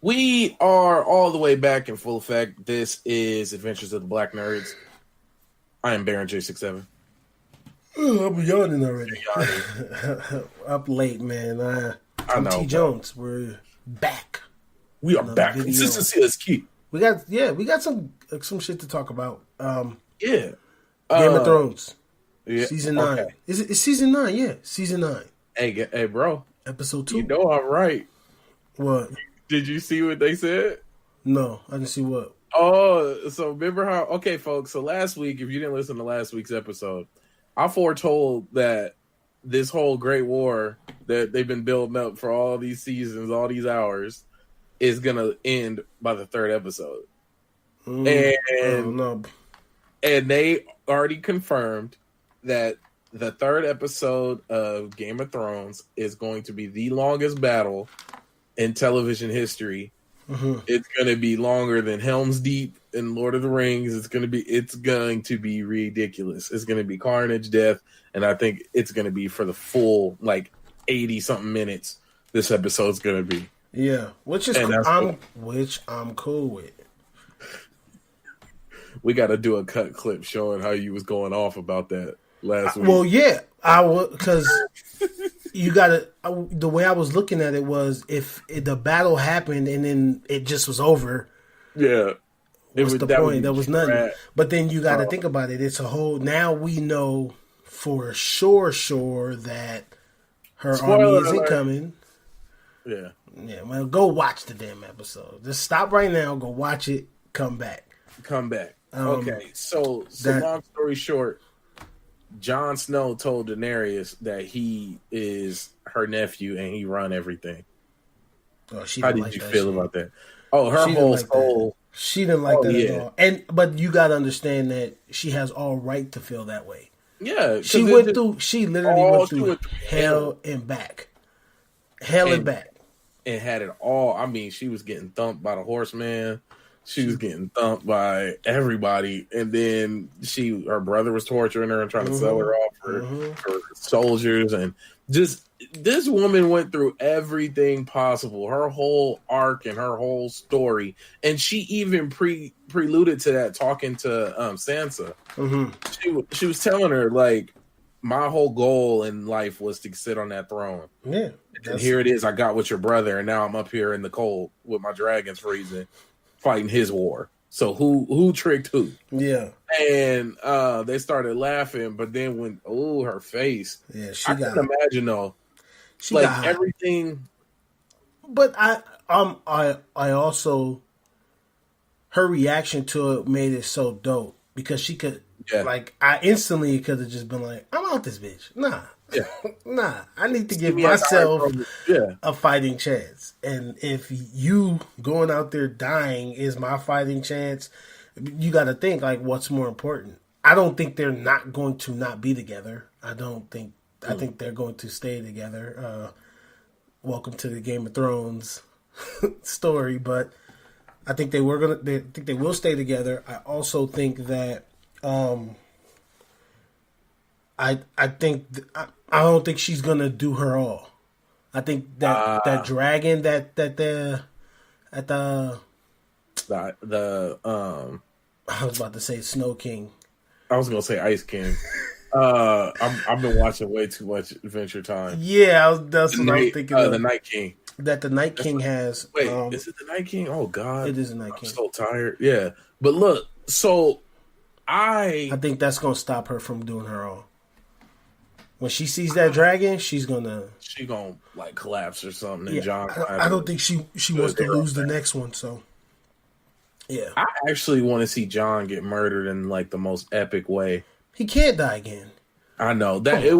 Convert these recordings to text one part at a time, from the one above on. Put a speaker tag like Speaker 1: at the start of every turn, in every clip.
Speaker 1: We are all the way back in full effect. This is Adventures of the Black Nerds. I am Baron J67.
Speaker 2: Oh, I'm yawning already. Up late, man. I'm
Speaker 1: know,
Speaker 2: T. Jones. We're back.
Speaker 1: We are back.
Speaker 2: Video.
Speaker 1: Consistency is key.
Speaker 2: We got some shit to talk about.
Speaker 1: Game
Speaker 2: of Thrones.
Speaker 1: Yeah,
Speaker 2: season 9.
Speaker 1: Okay.
Speaker 2: It's season 9? Yeah, season 9.
Speaker 1: Hey, bro.
Speaker 2: Episode 2.
Speaker 1: You know I'm right.
Speaker 2: What?
Speaker 1: Did you see what they said?
Speaker 2: No, I didn't see what.
Speaker 1: Oh, so remember how? Okay, folks. So last week, if you didn't listen to last week's episode, I foretold that this whole Great War that they've been building up for all these seasons, all these hours, is gonna end by the third episode. And they already confirmed that the third episode of Game of Thrones is going to be the longest battle in television history. Mm-hmm. It's going to be longer than Helm's Deep in Lord of the Rings. It's going to be ridiculous. It's going to be carnage, death, and I think it's going to be for the full 80 something minutes. This episode's going to be.
Speaker 2: Yeah, which I'm cool with.
Speaker 1: We got to do a cut clip showing how you was going off about that last week.
Speaker 2: Well, yeah, I would, because you got to. The way I was looking at it was, if the battle happened and then it just was over.
Speaker 1: Yeah,
Speaker 2: what's the point? There was nothing. But then you got to think about it. It's a whole. Now we know for sure that her army isn't coming.
Speaker 1: Yeah.
Speaker 2: Yeah. Well, go watch the damn episode. Just stop right now. Go watch it. Come back.
Speaker 1: Okay, so long story short, Jon Snow told Daenerys that he is her nephew and he run everything.
Speaker 2: Oh,
Speaker 1: how did you feel about that? Oh, her whole soul.
Speaker 2: She didn't like that at all. But you got to understand that she has all right to feel that way.
Speaker 1: Yeah,
Speaker 2: she literally went through hell and back, and back,
Speaker 1: and had it all. I mean, she was getting thumped by the horseman. She was getting thumped by everybody, and then her brother was torturing her and trying to sell her off for soldiers, and just this woman went through everything possible, her whole arc and her whole story, and she even preluded to that talking to Sansa. Mm-hmm. She was telling her my whole goal in life was to sit on that throne.
Speaker 2: Yeah,
Speaker 1: and here it is. I got with your brother, and now I'm up here in the cold with my dragons freezing, fighting his war. So who tricked who?
Speaker 2: Yeah.
Speaker 1: And they started laughing, but then when her face.
Speaker 2: Yeah,
Speaker 1: I can imagine though. She got everything.
Speaker 2: But I also, her reaction to it made it so dope because she could I instantly could have just been like, I'm out this bitch. Nah. Yeah. Nah, I need to give myself a fighting chance. And if you going out there dying is my fighting chance, you got to think what's more important. I don't think they're not going to not be together. I think they're going to stay together. Welcome to the Game of Thrones story, but I think they will stay together. I also think that I don't think she's gonna do her all. I think that dragon that I was about to say Snow King.
Speaker 1: I was gonna say Ice King. I've been watching way too much Adventure Time.
Speaker 2: Yeah, that's what I was thinking.
Speaker 1: The Night King.
Speaker 2: That the Night King has.
Speaker 1: Wait, is it the Night King? Oh God,
Speaker 2: it is the Night King.
Speaker 1: I'm so tired. Yeah, but look, so I
Speaker 2: think that's gonna stop her from doing her all. When she sees that dragon, she's gonna
Speaker 1: collapse or something. And
Speaker 2: John, I don't think she wants to lose the next one. So, yeah,
Speaker 1: I actually want to see John get murdered in the most epic way.
Speaker 2: He can't die again.
Speaker 1: I know that it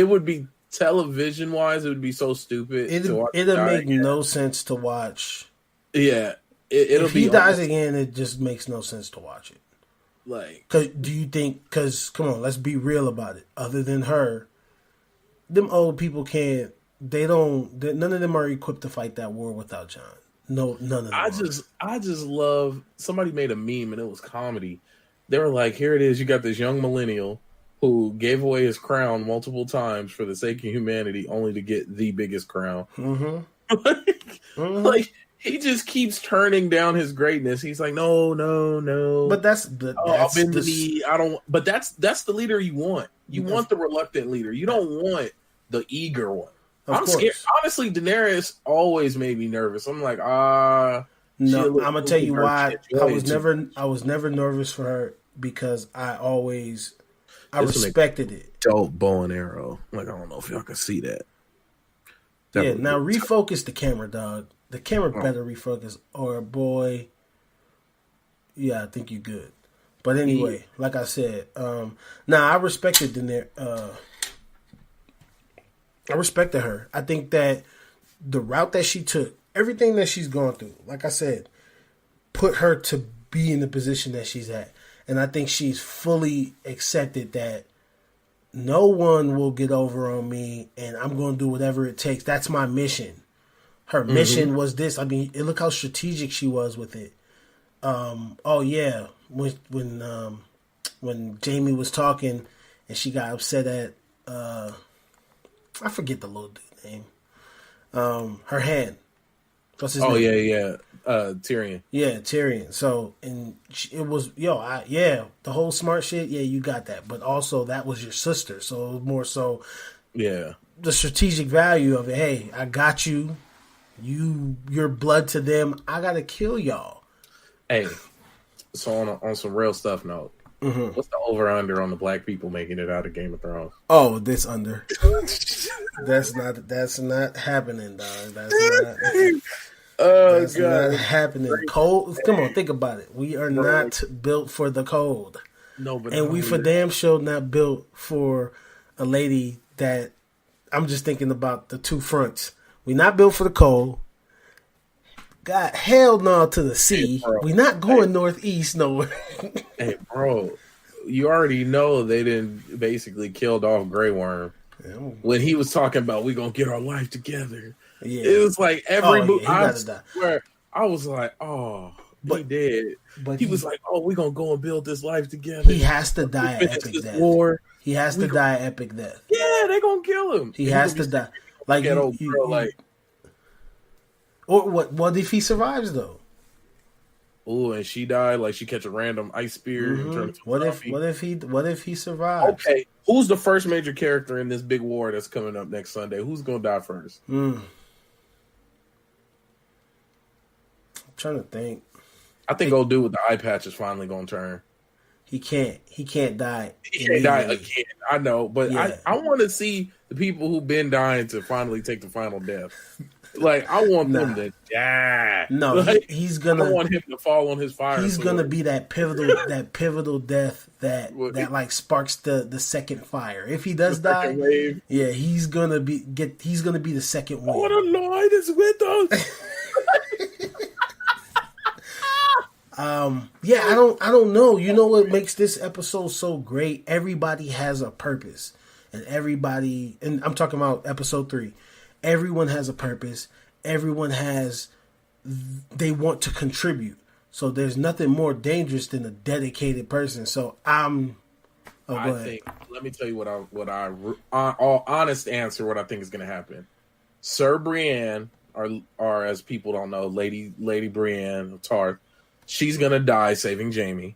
Speaker 1: would be television wise. It would be so stupid.
Speaker 2: It'll make no sense to watch.
Speaker 1: Yeah,
Speaker 2: if he dies again, it just makes no sense to watch it. Do you think? Because come on, let's be real about it. Other than her, them old people can't. None of them are equipped to fight that war without John. No, none of them.
Speaker 1: I just love. Somebody made a meme and it was comedy. They were like, "Here it is. You got this young millennial who gave away his crown multiple times for the sake of humanity, only to get the biggest crown." Mm-hmm. He just keeps turning down his greatness. He's like, no.
Speaker 2: But that's
Speaker 1: I'll bend the knee. I don't. But that's the leader you want. You want the reluctant leader. You don't want the eager one. I'm scared. Honestly, Daenerys always made me nervous. I'm like, no.
Speaker 2: I'm gonna tell you why. I was never nervous for her because I respected it.
Speaker 1: Dope bow and arrow. Like, I don't know if y'all can see that.
Speaker 2: Now refocus the camera, dog. The camera better refocus, or boy. Yeah, I think you're good. But anyway, like I said, I respected Daenerys. I respected her. I think that the route that she took, everything that she's gone through, like I said, put her to be in the position that she's at. And I think she's fully accepted that no one will get over on me and I'm going to do whatever it takes. That's my mission. Her mission was this. I mean, look how strategic she was with it. When Jamie was talking and she got upset at, I forget the little dude's name. Her hand. What's his name?
Speaker 1: Yeah. Tyrion.
Speaker 2: Yeah, Tyrion. So, and it was, the whole smart shit, you got that. But also, that was your sister. So, it was more so, the strategic value of it. Hey, I got you. You're blood to them. I got to kill y'all.
Speaker 1: Hey, so on some real stuff note, what's the over-under on the black people making it out of Game of Thrones?
Speaker 2: Oh, this under. That's not happening, dog. That's not happening. Cold. Come on, think about it. We are not built for the cold.
Speaker 1: No, but
Speaker 2: we for damn sure not built for a lady that. I'm just thinking about the two fronts. We not built for the cold. God, hell no to the sea. Hey, we not going northeast nowhere.
Speaker 1: Hey, bro, you already know they didn't basically killed off Grey Worm when he was talking about we gonna get our life together. Yeah, it was like every movie. I was like, he did. But he was like, we gonna go and build this life together.
Speaker 2: He has to die an epic death. War. He has to die an epic death.
Speaker 1: Yeah, they gonna kill him.
Speaker 2: He has to die. Like or what if he survives though?
Speaker 1: Oh, and she died. Like she catch a random ice spear. And turn into
Speaker 2: what if he survives?
Speaker 1: Okay, who's the first major character in this big war that's coming up next Sunday? Who's gonna die first?
Speaker 2: I'm trying to think.
Speaker 1: I think old dude with the eye patch is finally gonna turn.
Speaker 2: He can't die.
Speaker 1: He can't die again. I know, but I want to see the people who've been dying to finally take the final death. Like, I want them to die.
Speaker 2: No,
Speaker 1: like,
Speaker 2: he's gonna.
Speaker 1: I want him to fall on his fire.
Speaker 2: He's gonna be that pivotal death that like sparks the second fire. If he does die, wave. He's gonna be the second wave.
Speaker 1: Oh, the Lord is with us.
Speaker 2: I don't know. You know what makes this episode so great? Everybody has a purpose, and I'm talking about episode 3. Everyone has a purpose. Everyone they want to contribute. So there's nothing more dangerous than a dedicated person. So let me tell you what I all honest answer, what I think is going to happen. Sir Brienne, or as people don't know, Lady Brienne of Tarth, she's going to die saving Jaime.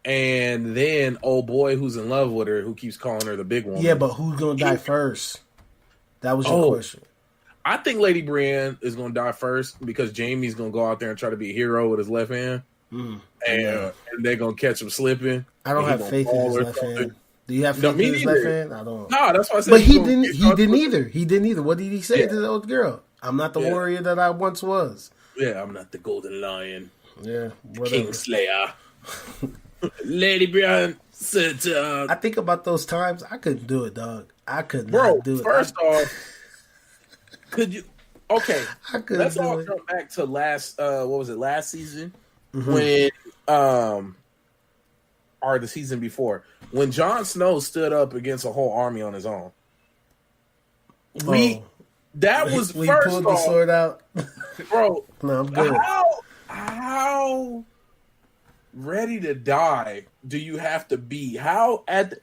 Speaker 2: And then old boy who's in love with her, who keeps calling her the big one. Yeah, but who's gonna die first? That was your question.
Speaker 1: I think Lady Brienne is gonna die first because Jaime's gonna go out there and try to be a hero with his left hand, and they're gonna catch him slipping.
Speaker 2: I don't have faith in his left hand. Do you have faith in his left hand? I don't.
Speaker 1: No, that's why I said.
Speaker 2: But he didn't either. He didn't either. What did he say to the old girl? I'm not the warrior that I once was.
Speaker 1: Yeah, I'm not the golden lion.
Speaker 2: Yeah,
Speaker 1: Kingslayer. Lady Brienne said,
Speaker 2: I think about those times. I couldn't do it, dog. I could not do it.
Speaker 1: First off, could you? Okay, let's all jump back to last. What was it? Last season when, or the season before when Jon Snow stood up against a whole army on his own. We pulled
Speaker 2: the sword out,
Speaker 1: bro.
Speaker 2: No, I'm good.
Speaker 1: How ready to die do you have to be? And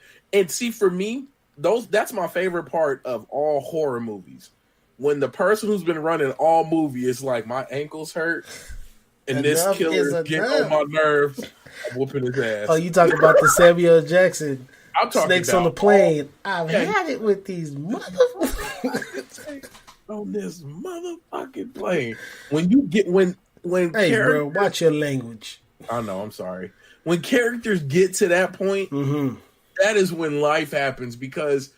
Speaker 1: see, for me, that's my favorite part of all horror movies when the person who's been running all movie is like, my ankles hurt, and this killer is getting on my nerves, I'm whooping his ass.
Speaker 2: Oh, you talking about the Samuel Jackson?
Speaker 1: I'm talking
Speaker 2: Snakes
Speaker 1: about
Speaker 2: on the plane. I've had it with these motherfuckers
Speaker 1: on this motherfucking plane. When you get when
Speaker 2: hey, bro, watch your language.
Speaker 1: I know. I'm sorry. When characters get to that point, that is when life happens. Because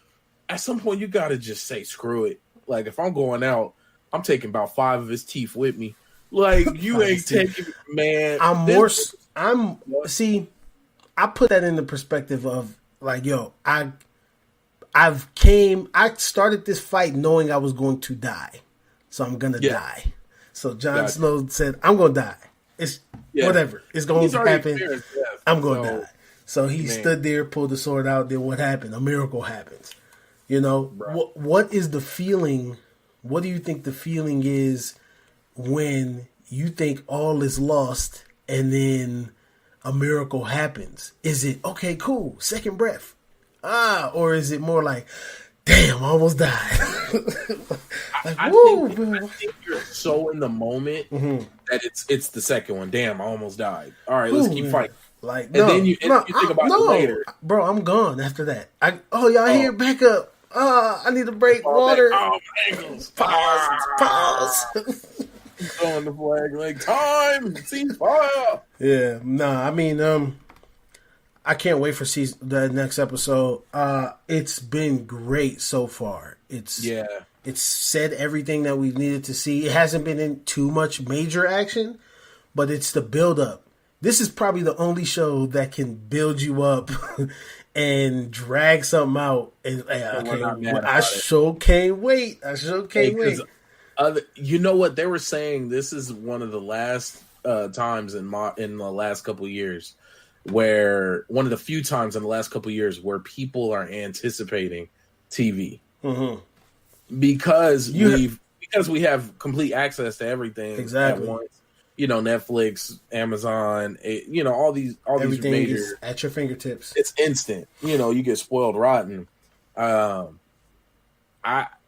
Speaker 1: at some point you got to just say screw it. Like if I'm going out, I'm taking about 5 of his teeth with me. Like you ain't taking, man.
Speaker 2: I put that in the perspective of like, yo, I started this fight knowing I was going to die. So I'm going to die. So Jon Snow said, I'm going to die. It's whatever. It's going to happen. I'm going to die. So he stood there, pulled the sword out. Then what happened? A miracle happens. You know, what is the feeling? What do you think the feeling is when you think all is lost and then a miracle happens? Is it, okay, cool, second breath? Or is it more like, damn, I almost died?
Speaker 1: I think you're so in the moment that it's the second one. Damn, I almost died. All right, let's keep fighting.
Speaker 2: Like,
Speaker 1: then you think about it later.
Speaker 2: Bro, I'm gone after that. Y'all here, back up. I need a break. Water.
Speaker 1: Oh, my ankles.
Speaker 2: Pause.
Speaker 1: Throwing the flag like time. Ceasefire.
Speaker 2: Yeah, no, I mean, I can't wait for the next episode. It's been great so far. It's said everything that we needed to see. It hasn't been in too much major action, but it's the build up. This is probably the only show that can build you up and drag something out. And I sure can't wait. I sure can't wait.
Speaker 1: You know what they were saying? This is one of the last times in the last couple of years where one of the few times in the last couple of years where people are anticipating TV because we have complete access to everything at once. You know, Netflix, Amazon, all these
Speaker 2: everything
Speaker 1: major
Speaker 2: is at your fingertips.
Speaker 1: It's instant. You know, you get spoiled rotten.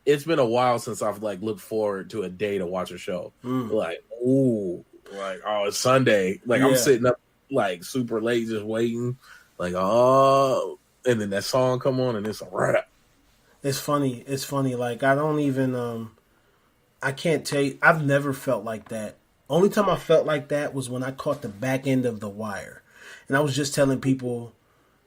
Speaker 1: It's been a while since I've like looked forward to a day to watch a show. Like, it's Sunday. Like I'm sitting up like super late just waiting. Like, and then that song come on and it's a wrap.
Speaker 2: It's funny. Like I don't even I can't tell you. I've never felt like that. Only time I felt like that was when I caught the back end of The Wire. And I was just telling people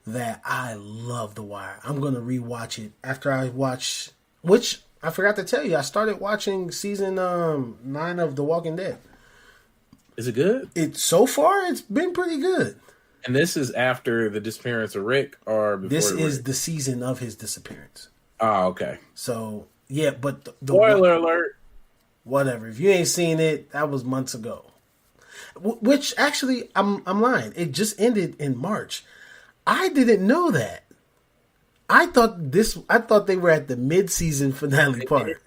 Speaker 2: that I love The Wire. I'm going to rewatch it after I watch, which I forgot to tell you, I started watching season 9 of The Walking Dead.
Speaker 1: Is it good?
Speaker 2: So far, it's been pretty good.
Speaker 1: And this is after the disappearance of Rick or before
Speaker 2: This is
Speaker 1: Rick?
Speaker 2: the season of his disappearance.
Speaker 1: Oh, okay.
Speaker 2: So, yeah, but
Speaker 1: spoiler alert.
Speaker 2: Whatever. If you ain't seen it, that was months ago. Which actually, I'm lying. It just ended in March. I didn't know that. I thought they were at the mid-season finale part.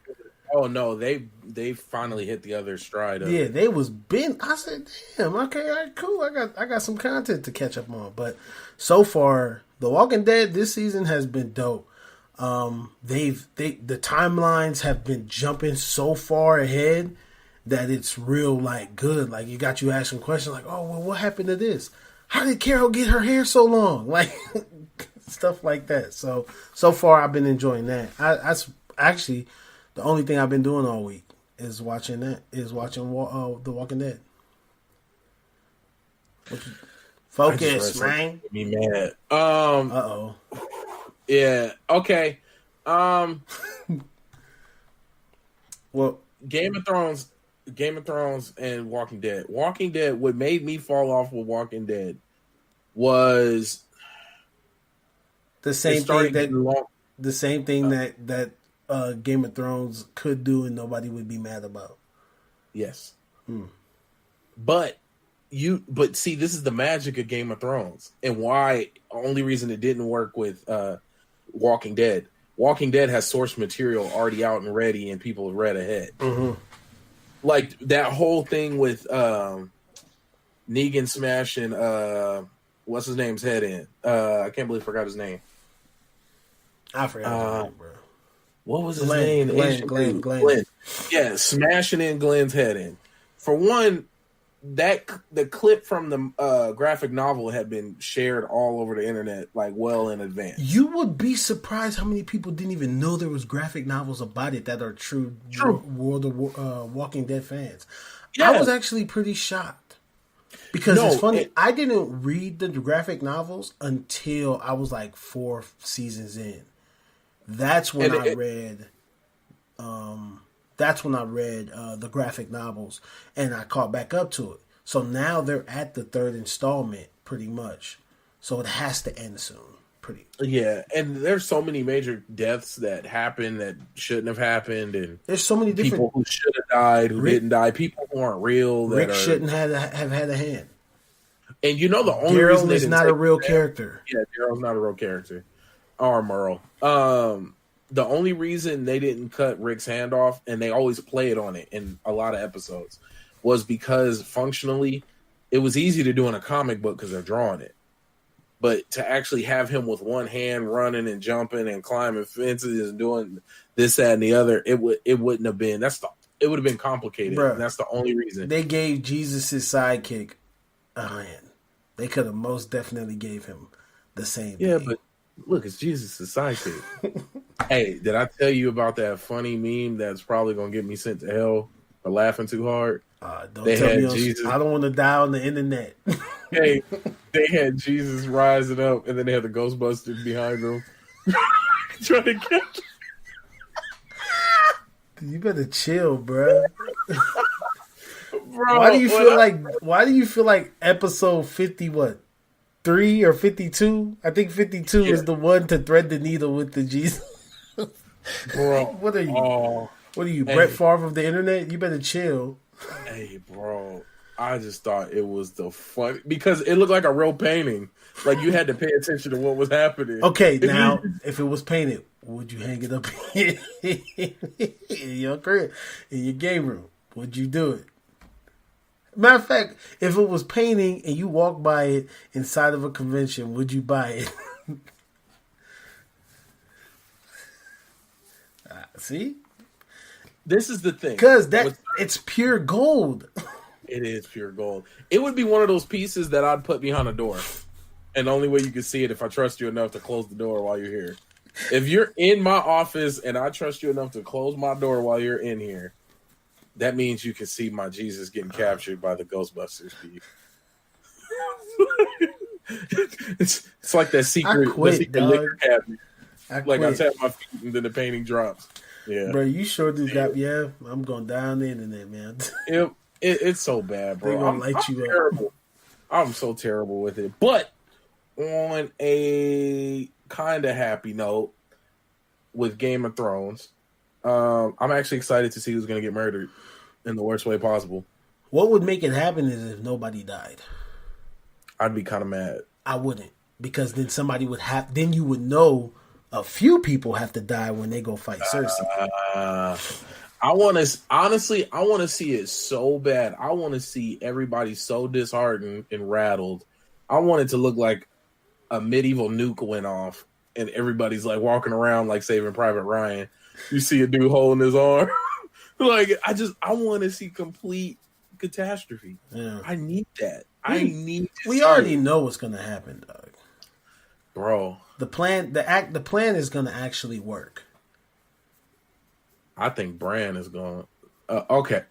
Speaker 1: Oh no, they finally hit the other stride of
Speaker 2: it. They was been. I said, damn, okay, all right, cool. I got some content to catch up on. But so far, The Walking Dead this season has been dope. The timelines have been jumping so far ahead that it's real like good. Like it got you asking questions like, oh well, what happened to this? How did Carol get her hair so long? Like stuff like that. So far I've been enjoying that. That's actually the only thing I've been doing all week is watching The Walking Dead. Focus, man.
Speaker 1: Me mad.
Speaker 2: Uh-oh.
Speaker 1: Yeah. Okay. Well, Game of Thrones, and Walking Dead. Walking Dead. What made me fall off with Walking Dead was
Speaker 2: the same thing that Game of Thrones could do, and nobody would be mad about.
Speaker 1: Yes. But see, this is the magic of Game of Thrones, and why. Only reason it didn't work with Walking Dead. Walking Dead has source material already out and ready, and people have read ahead. Like that whole thing with Negan smashing what's his name's head in. I can't believe I forgot his name.
Speaker 2: I forgot his name, bro.
Speaker 1: what was his name? Glenn. Yeah, smashing in Glenn's head in. For one, the clip from the graphic novel had been shared all over the internet like well in advance.
Speaker 2: You would be surprised how many people didn't even know there was graphic novels about it that are true. World of Walking Dead fans. Yeah. I was actually pretty shocked because it's funny. I didn't read the graphic novels until I was like 4 seasons in. That's when I read. That's when I read the graphic novels, and I caught back up to it. So now they're at the 3rd installment, pretty much. So it has to end soon.
Speaker 1: Yeah, and there's so many major deaths that happened that shouldn't have happened, and
Speaker 2: there's so many different
Speaker 1: people who should have died, who didn't die, people who aren't real.
Speaker 2: Rick shouldn't have had a hand.
Speaker 1: And you know the only reason
Speaker 2: is not a real character.
Speaker 1: Yeah, Daryl's not a real character. Or Merle. The only reason they didn't cut Rick's hand off, and they always play it on it in a lot of episodes, was because functionally it was easy to do in a comic book because they're drawing it. But to actually have him with one hand running and jumping and climbing fences and doing this, that, and the other, it wouldn't have been. It would have been complicated. And that's the only reason.
Speaker 2: They gave Jesus' sidekick a hand. They could have most definitely gave him the same thing.
Speaker 1: Yeah, but look, it's Jesus' sidekick. Hey, did I tell you about that funny meme that's probably going to get me sent to hell for laughing too hard?
Speaker 2: Don't tell me Jesus. I don't want to die on the internet.
Speaker 1: Hey, they had Jesus rising up, and then they had the Ghostbusters behind them trying to catch.
Speaker 2: You better chill, bro. Why do you feel like episode 50? What? 3 or 52? I think 52 is the one to thread the needle with the Jesus. Bro, what are you? What are you, Brett Favre of the internet? You better chill.
Speaker 1: Hey, bro, I just thought it was the fun because it looked like a real painting. Like you had to pay attention to what was happening.
Speaker 2: Okay, now if it was painted, would you hang it up in your crib, in your game room? Would you do it? Matter of fact, if it was painting and you walk by it inside of a convention, would you buy it? See?
Speaker 1: This is the thing.
Speaker 2: Because it's pure gold.
Speaker 1: It is pure gold. It would be one of those pieces that I'd put behind a door. And the only way you can see it if I trust you enough to close the door while you're here. If you're in my office and I trust you enough to close my door while you're in here, that means you can see my Jesus getting captured by the Ghostbusters piece. It's like that secret liquor cabinet. I tap my feet and then the painting drops. Yeah,
Speaker 2: bro, you sure do got. Yeah, I'm going down the internet, man.
Speaker 1: It's so bad, bro.
Speaker 2: I'm light you
Speaker 1: terrible. I'm so terrible with it. But on a kind of happy note, with Game of Thrones, I'm actually excited to see who's going to get murdered in the worst way possible.
Speaker 2: What would make it happen is if nobody died.
Speaker 1: I'd be kind of mad.
Speaker 2: I wouldn't, because then somebody would have. Then you would know. A few people have to die when they go fight Cersei.
Speaker 1: I want to see it so bad. I want to see everybody so disheartened and rattled. I want it to look like a medieval nuke went off and everybody's like walking around like Saving Private Ryan. You see a dude holding his arm. I want to see complete catastrophe. Yeah. I need that.
Speaker 2: We already know what's going to happen, Doug.
Speaker 1: Bro.
Speaker 2: The plan is going to actually work.
Speaker 1: I think Bran is going. Okay,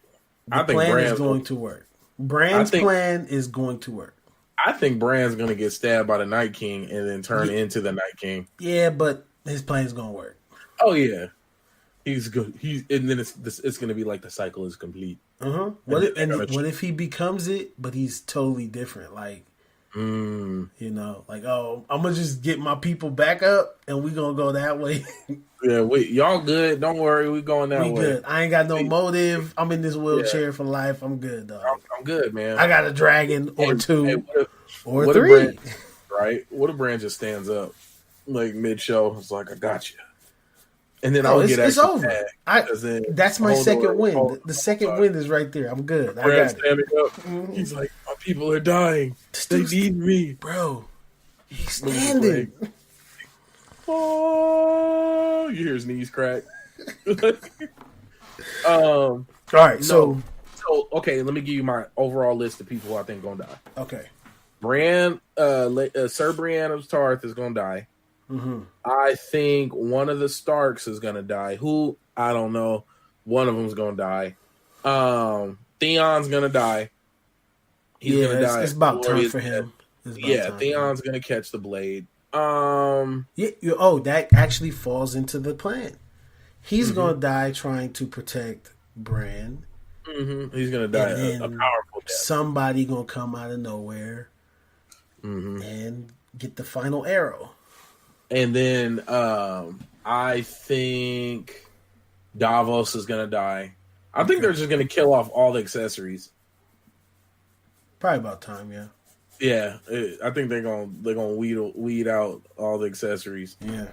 Speaker 2: the plan is going to work. Bran's plan is going to work.
Speaker 1: I think Bran's going to get stabbed by the Night King and then turn into the Night King.
Speaker 2: Yeah, but his plan's going to work.
Speaker 1: Oh yeah, he's good. And then it's going to be like the cycle is complete.
Speaker 2: What if he becomes it, but he's totally different? Like. You know, like, oh, I'm gonna just get my people back up, and we gonna go that way.
Speaker 1: Yeah, y'all good? Don't worry, we going that way. We good.
Speaker 2: I ain't got no motive. I'm in this wheelchair for life. I'm good, dog.
Speaker 1: I'm good, man.
Speaker 2: I got a dragon or two or
Speaker 1: what
Speaker 2: three.
Speaker 1: Right? What if Brand just stands up like mid show? It's like, I got you. And then I'll get
Speaker 2: it's over. That's my second win. The second win is right there. I'm good. I got
Speaker 1: standing up. He's like, my people are dying. They need me,
Speaker 2: bro. He's standing.
Speaker 1: Oh, you hear his knees crack.
Speaker 2: All right,
Speaker 1: so okay, let me give you my overall list of people who I think gonna die.
Speaker 2: Okay.
Speaker 1: Brienne, Sir Brienne of Tarth is gonna die.
Speaker 2: Mm-hmm.
Speaker 1: I think one of the Starks is gonna die. Who? I don't know. One of them's gonna die. Theon's gonna die. He's gonna die.
Speaker 2: It's about time for him.
Speaker 1: Theon's gonna catch the blade.
Speaker 2: That actually falls into the plan. He's gonna die trying to protect Bran.
Speaker 1: Mm-hmm. He's gonna die a powerful death.
Speaker 2: Somebody gonna come out of nowhere and get the final arrow.
Speaker 1: And then I think Davos is gonna die. I think they're just gonna kill off all the accessories.
Speaker 2: Probably about time, yeah.
Speaker 1: Yeah, I think they're gonna weed out all the accessories.
Speaker 2: Yeah,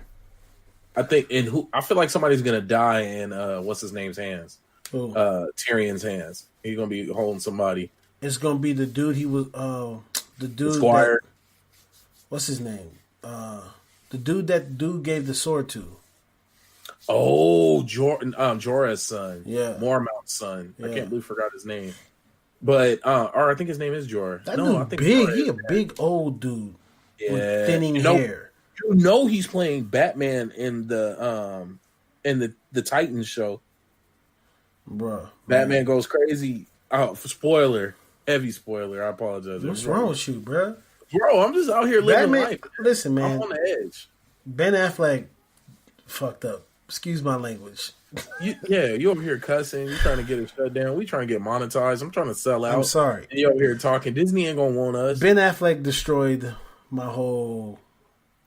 Speaker 1: I think I feel like somebody's gonna die in what's his name's hands.
Speaker 2: Who?
Speaker 1: Tyrion's hands. He's gonna be holding somebody.
Speaker 2: It's gonna be the dude. He was the dude.
Speaker 1: Squire.
Speaker 2: What's his name? The dude that dude gave the sword to.
Speaker 1: Oh, Jorah's son.
Speaker 2: Yeah,
Speaker 1: Mormount's son.
Speaker 2: Yeah.
Speaker 1: I can't believe I forgot his name. But or I think his name is Jorah.
Speaker 2: That dude
Speaker 1: I think
Speaker 2: big. He a big old dude with thinning hair.
Speaker 1: You know he's playing Batman in the Titans show.
Speaker 2: Bruh.
Speaker 1: Batman goes crazy. Oh, spoiler. Heavy spoiler. I apologize.
Speaker 2: What's wrong with you, bro?
Speaker 1: Bro, I'm just out here living
Speaker 2: Batman,
Speaker 1: life.
Speaker 2: Listen, man.
Speaker 1: I'm on the edge.
Speaker 2: Ben Affleck fucked up. Excuse my language.
Speaker 1: You over here cussing. You trying to get it shut down. We trying to get monetized. I'm trying to sell out.
Speaker 2: I'm sorry.
Speaker 1: And you over here talking. Disney ain't gonna want us.
Speaker 2: Ben Affleck destroyed my whole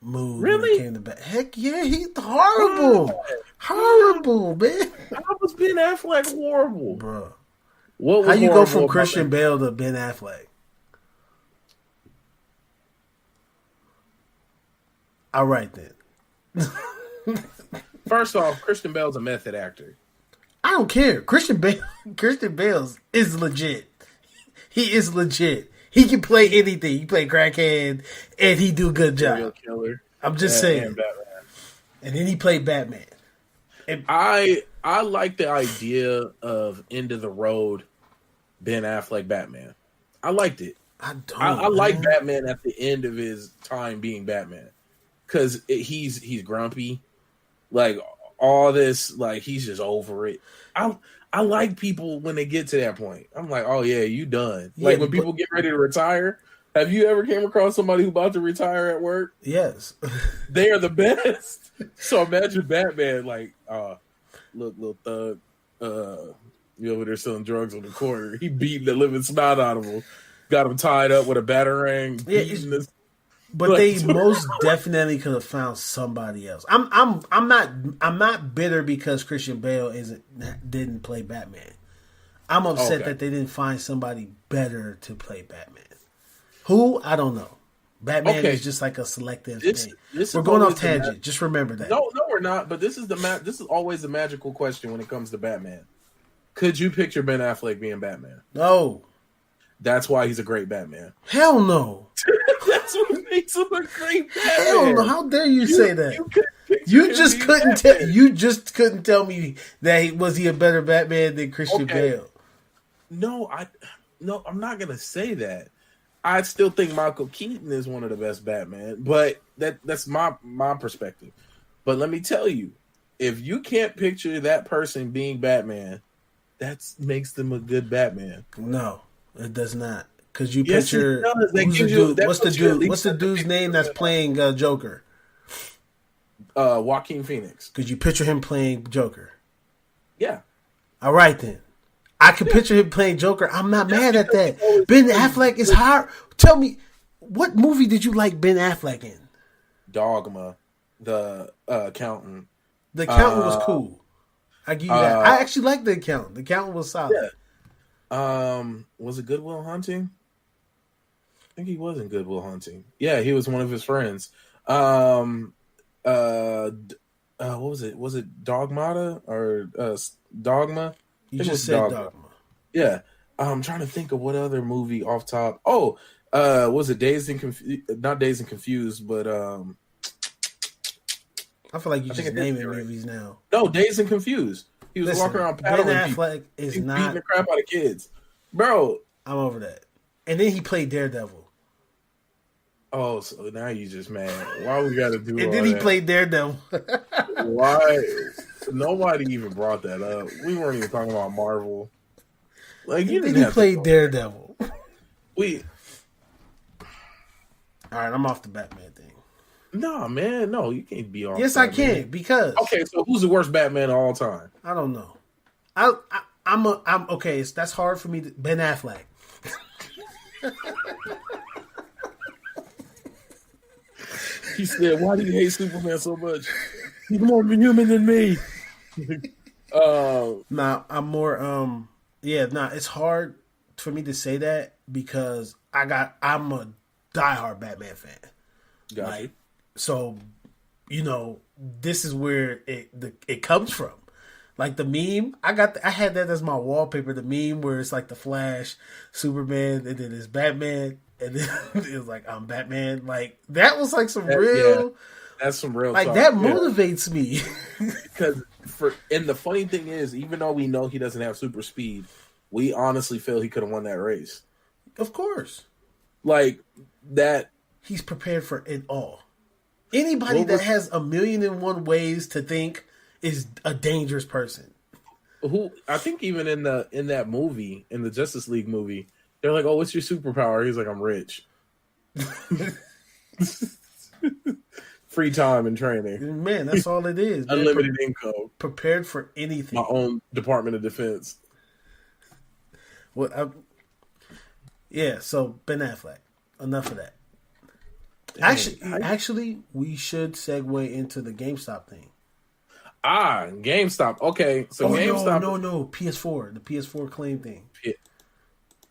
Speaker 2: mood.
Speaker 1: Really?
Speaker 2: When it came to Heck yeah, he's horrible. Horrible, man.
Speaker 1: How was Ben Affleck horrible,
Speaker 2: bro?
Speaker 1: What?
Speaker 2: How you go from Christian Bale to Ben Affleck? All right then.
Speaker 1: First off, Christian Bale's a method actor.
Speaker 2: I don't care. Christian Bale is legit. He is legit. He can play anything. He play crackhead, and he do a good job.
Speaker 1: Killer.
Speaker 2: I'm just saying. And then he played Batman.
Speaker 1: And I like the idea of end of the road Ben Affleck Batman. I liked it. I like Batman at the end of his time being Batman because he's grumpy. Like all this, like he's just over it. I like people when they get to that point. I'm like, oh yeah, you done. Yeah, like when people get ready to retire. Have you ever came across somebody who about to retire at work?
Speaker 2: Yes,
Speaker 1: they are the best. So imagine Batman, like, look, little thug, you over there selling drugs on the corner. He beating the living snot out of him. Got him tied up with a batarang.
Speaker 2: Yeah, but they most definitely could have found somebody else. I'm not bitter because Christian Bale didn't play Batman. I'm upset that they didn't find somebody better to play Batman. Who? I don't know. Batman is just like a selective thing. We're going off tangent. Just remember that.
Speaker 1: No, we're not. But this is this is always the magical question when it comes to Batman. Could you picture Ben Affleck being Batman?
Speaker 2: No.
Speaker 1: That's why he's a great Batman.
Speaker 2: Hell no.
Speaker 1: That's what makes him a great Batman.
Speaker 2: Hell no. How dare you say that? You just couldn't tell. You just couldn't tell me that was he a better Batman than Christian Bale.
Speaker 1: No, I'm not gonna say that. I still think Michael Keaton is one of the best Batman, but that's my perspective. But let me tell you, if you can't picture that person being Batman, that makes them a good Batman.
Speaker 2: No, it does not. Because you picture what's the dude's name that's playing Joker?
Speaker 1: Joaquin Phoenix.
Speaker 2: Could you picture him playing Joker?
Speaker 1: Yeah.
Speaker 2: All right then. I can picture him playing Joker. I'm not mad at that. Ben Affleck is hard. Tell me, what movie did you like Ben Affleck in?
Speaker 1: Dogma, the accountant.
Speaker 2: The accountant was cool. I give you that. I actually liked the accountant. The accountant was solid.
Speaker 1: Yeah. Was it Good Will Hunting? I think he was in Good Will Hunting. Yeah, he was one of his friends. What was it? Was it Dogmata or Dogma?
Speaker 2: You just said Dogma.
Speaker 1: Yeah. I'm trying to think of what other movie off top. Oh, was it Dazed and Confused? Not Dazed and Confused, but
Speaker 2: I feel like you just naming movies now.
Speaker 1: No, Dazed and Confused. He was walking around paddling. Ben
Speaker 2: Affleck is not
Speaker 1: beating the crap out of kids, bro.
Speaker 2: I'm over that. And then he played Daredevil.
Speaker 1: Oh, so now you just mad? Why we got to do?
Speaker 2: And then he played Daredevil.
Speaker 1: Why? Nobody even brought that up. We weren't even talking about Marvel. Like you didn't.
Speaker 2: He played Daredevil.
Speaker 1: All
Speaker 2: right, I'm off the Batman thing.
Speaker 1: No, man, no, you can't be off.
Speaker 2: Yes, Batman. I can because.
Speaker 1: Okay, so who's the worst Batman of all time?
Speaker 2: I don't know. I'm okay. That's hard for me. Ben Affleck.
Speaker 1: He said, "Why do you hate Superman so much? He's more human than me."
Speaker 2: I'm more. It's hard for me to say that because I'm a diehard Batman fan.
Speaker 1: Gotcha.
Speaker 2: So, this is where it comes from. Like the meme, I had that as my wallpaper. The meme where it's like the Flash, Superman, and then it's Batman, and then it was like I'm Batman. Like that was like some real. Yeah,
Speaker 1: that's some real.
Speaker 2: Like
Speaker 1: talk.
Speaker 2: That motivates me.
Speaker 1: Because and the funny thing is, even though we know he doesn't have super speed, we honestly feel he could have won that race.
Speaker 2: Of course.
Speaker 1: Like that.
Speaker 2: He's prepared for it all. Anybody that has 1,000,001 ways to think is a dangerous person.
Speaker 1: Who I think even in that movie, in the Justice League movie, they're like, "Oh, what's your superpower?" He's like, "I'm rich." Free time and training.
Speaker 2: Man, that's all it is.
Speaker 1: Unlimited income.
Speaker 2: Prepared for anything.
Speaker 1: My own Department of Defense.
Speaker 2: Well, so Ben Affleck. Enough of that. Actually, we should segue into the GameStop thing.
Speaker 1: GameStop. Okay, so GameStop.
Speaker 2: No. PS4. The PS4 claim thing.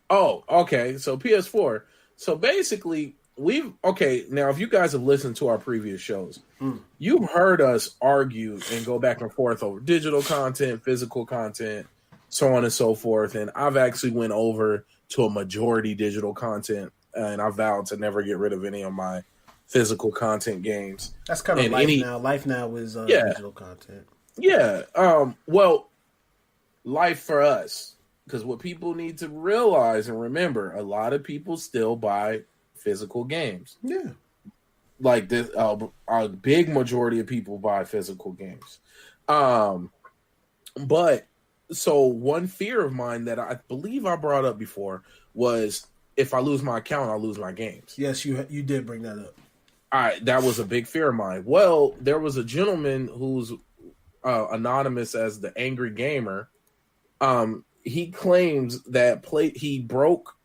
Speaker 1: Oh, okay. So PS4. So basically, now if you guys have listened to our previous shows, you've heard us argue and go back and forth over digital content, physical content, so on and so forth. And I've actually went over to a majority digital content, and I vowed to never get rid of any of my physical content games.
Speaker 2: That's kind of life now. Life now is digital content.
Speaker 1: Yeah. Well, life for us, because what people need to realize and remember, a lot of people still buy physical games.
Speaker 2: Yeah.
Speaker 1: Like this, a big majority of people buy physical games. But so one fear of mine that I believe I brought up before was if I lose my account, I'll lose my games.
Speaker 2: Yes, you did bring that up.
Speaker 1: That was a big fear of mine. Well, there was a gentleman who's anonymous as the Angry Gamer. He claims that he broke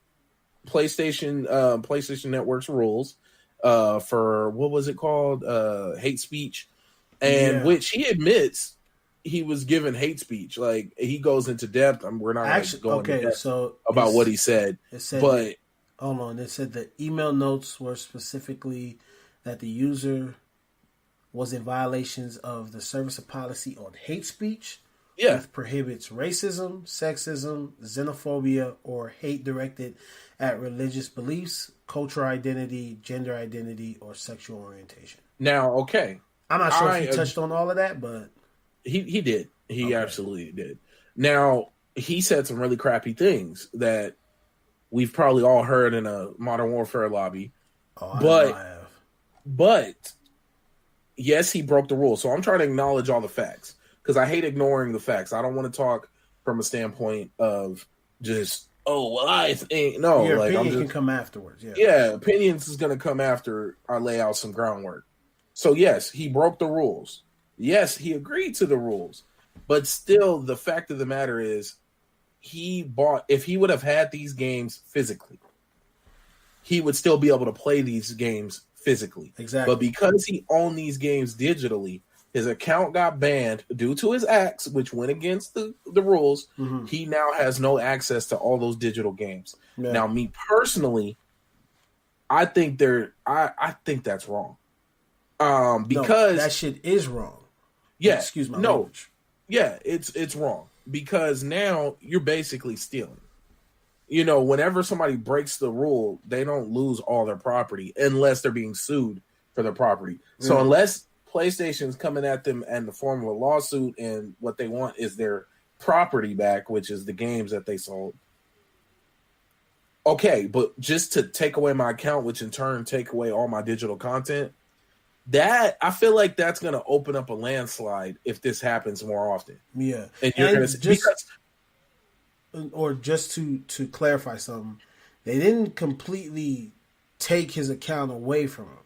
Speaker 1: PlayStation Network's rules for what was it called? Hate speech, and which he admits he was given hate speech. Like he goes into depth. We're not going into depth about what he said. But
Speaker 2: hold on, it said the email notes were specifically that the user was in violations of the service policy on hate speech, which prohibits racism, sexism, xenophobia, or hate directed at religious beliefs, cultural identity, gender identity, or sexual orientation.
Speaker 1: Now, okay.
Speaker 2: I'm not sure if he touched on all of that, but...
Speaker 1: He did. He absolutely did. Now, he said some really crappy things that we've probably all heard in a Modern Warfare lobby. But yes, he broke the rules. So I'm trying to acknowledge all the facts because I hate ignoring the facts. I don't want to talk from a standpoint of just, I think no.
Speaker 2: Your opinion can come afterwards.
Speaker 1: Opinions is going to come after I lay out some groundwork. So yes, he broke the rules. Yes, he agreed to the rules, but still, the fact of the matter is, if he would have had these games physically, he would still be able to play these games physically.
Speaker 2: Exactly.
Speaker 1: But because he owned these games digitally, his account got banned due to his acts, which went against the rules. Mm-hmm. He now has no access to all those digital games. Yeah. Now, me personally, I think I think that's wrong. Because
Speaker 2: that shit is wrong.
Speaker 1: Yeah.
Speaker 2: Excuse my language.
Speaker 1: Yeah, it's wrong because now you're basically stealing. You know, whenever somebody breaks the rule, they don't lose all their property unless they're being sued for their property. So unless PlayStation's coming at them in the form of a lawsuit, and what they want is their property back, which is the games that they sold. Okay, but just to take away my account, which in turn take away all my digital content, that I feel like that's going to open up a landslide if this happens more often.
Speaker 2: Yeah,
Speaker 1: and you're going
Speaker 2: to just to clarify something, they didn't completely take his account away from him,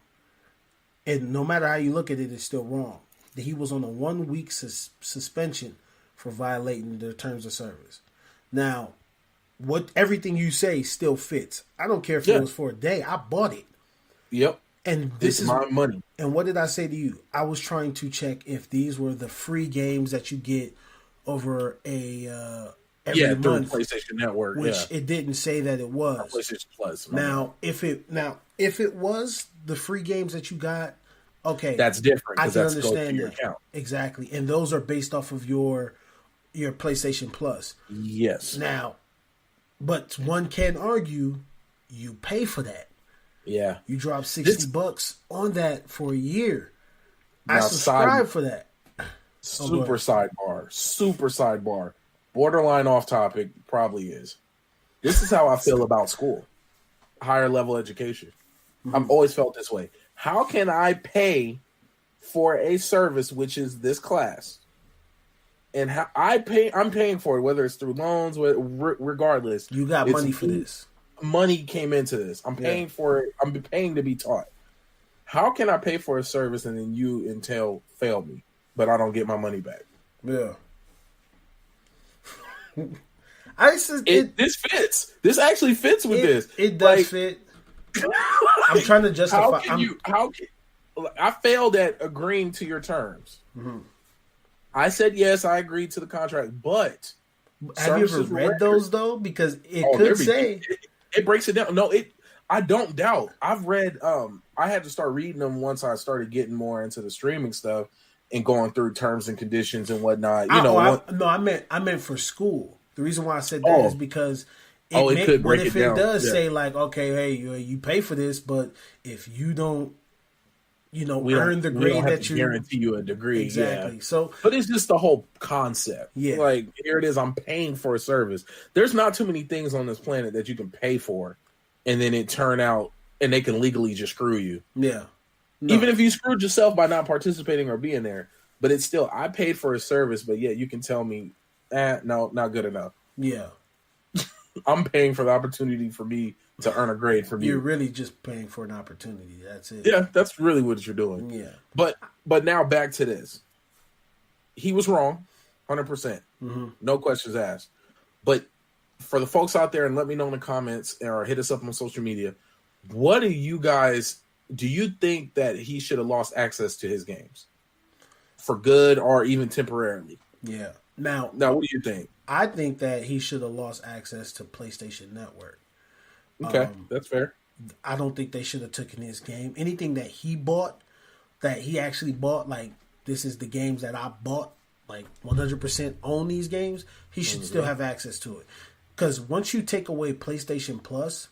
Speaker 2: and no matter how you look at it, it's still wrong. He was on a 1 week suspension for violating their terms of service. Now, everything you say still fits. I don't care if it was for a day. I bought it.
Speaker 1: Yep.
Speaker 2: And this is
Speaker 1: my money.
Speaker 2: And what did I say to you? I was trying to check if these were the free games that you get over every month,
Speaker 1: PlayStation Network,
Speaker 2: which it didn't say that it was.
Speaker 1: PlayStation Plus.
Speaker 2: Now, if it was the free games that you got, okay,
Speaker 1: that's different.
Speaker 2: I can understand that
Speaker 1: account.
Speaker 2: Exactly, and those are based off of your PlayStation Plus.
Speaker 1: Yes.
Speaker 2: Now, but one can argue you pay for that.
Speaker 1: Yeah.
Speaker 2: You drop $60 on that for a year. Now, I subscribe for that.
Speaker 1: Super sidebar. Borderline off topic, probably is. This is how I feel about school. Higher level education. Mm-hmm. I've always felt this way. How can I pay for a service which is this class? And I'm paying for it, whether it's through loans, regardless.
Speaker 2: You got money for this.
Speaker 1: Money came into this. I'm paying for it. I'm paying to be taught. How can I pay for a service and then you fail me, but I don't get my money back?
Speaker 2: Yeah.
Speaker 1: This fits. This actually fits with this.
Speaker 2: It does fit. I'm trying to justify.
Speaker 1: I failed at agreeing to your terms. Mm-hmm. I said yes, I agreed to the contract, but
Speaker 2: have you ever read those though? Because it could say
Speaker 1: it breaks it down. No, I don't doubt. I've read. I had to start reading them once I started getting more into the streaming stuff and going through terms and conditions and whatnot.
Speaker 2: I meant for school. The reason why I said that is because
Speaker 1: it could break it down.
Speaker 2: It does say like, okay, hey, you pay for this, but if you don't, earn the grade that you
Speaker 1: guarantee you a degree.
Speaker 2: Exactly.
Speaker 1: Yeah.
Speaker 2: So,
Speaker 1: but it's just the whole concept.
Speaker 2: Yeah.
Speaker 1: Like here it is. I'm paying for a service. There's not too many things on this planet that you can pay for, and then it turn out and they can legally just screw you.
Speaker 2: Yeah. No.
Speaker 1: Even if you screwed yourself by not participating or being there, but it's still I paid for a service. But yeah, you can tell me, no, not good enough.
Speaker 2: Yeah.
Speaker 1: I'm paying for the opportunity for me to earn a grade from you.
Speaker 2: You're really just paying for an opportunity. That's it.
Speaker 1: Yeah, that's really what you're doing.
Speaker 2: Yeah.
Speaker 1: But now back to this. He was wrong, 100%.
Speaker 2: Mm-hmm.
Speaker 1: No questions asked. But for the folks out there, and let me know in the comments or hit us up on social media, what do you think that he should have lost access to his games? For good or even temporarily?
Speaker 2: Yeah. Now,
Speaker 1: what do you think?
Speaker 2: I think that he should have lost access to PlayStation Network.
Speaker 1: Okay, that's fair.
Speaker 2: I don't think they should have taken his game. Anything that he bought, that he actually bought, like this is the games that I bought, like 100% own these games, he should still have access to it. Because once you take away PlayStation Plus,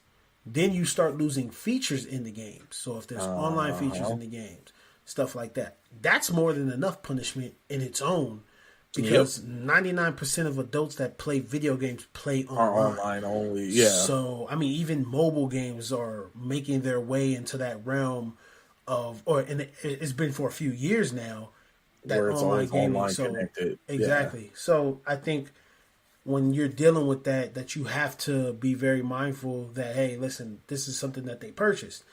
Speaker 2: then you start losing features in the games. So if there's online features in the games, stuff like that, that's more than enough punishment in its own. Because 99% of adults that play video games play online.
Speaker 1: Are online only, yeah.
Speaker 2: So, I mean, even mobile games are making their way into that realm of, and it's been for a few years now, that
Speaker 1: where it's
Speaker 2: online gaming.
Speaker 1: Online connected.
Speaker 2: Exactly. Yeah. So, I think when you're dealing with that you have to be very mindful that, hey, listen, this is something that they purchased.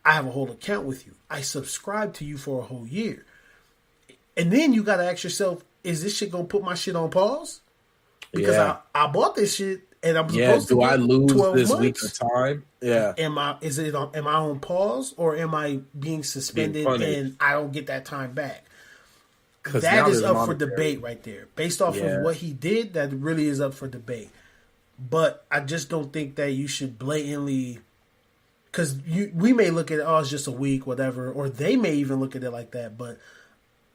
Speaker 2: I have a whole account with you. I subscribed to you for a whole year. And then you got to ask yourself, is this shit gonna put my shit on pause? Because I bought this shit and I'm supposed to.
Speaker 1: Do I lose
Speaker 2: 12
Speaker 1: this
Speaker 2: months?
Speaker 1: week of time? Yeah.
Speaker 2: Am I on pause or am I being suspended and I don't get that time back? That is up for debate right there. Based off of what he did, that really is up for debate. But I just don't think that you should blatantly, because we may look at it, it's just a week, whatever, or they may even look at it like that. But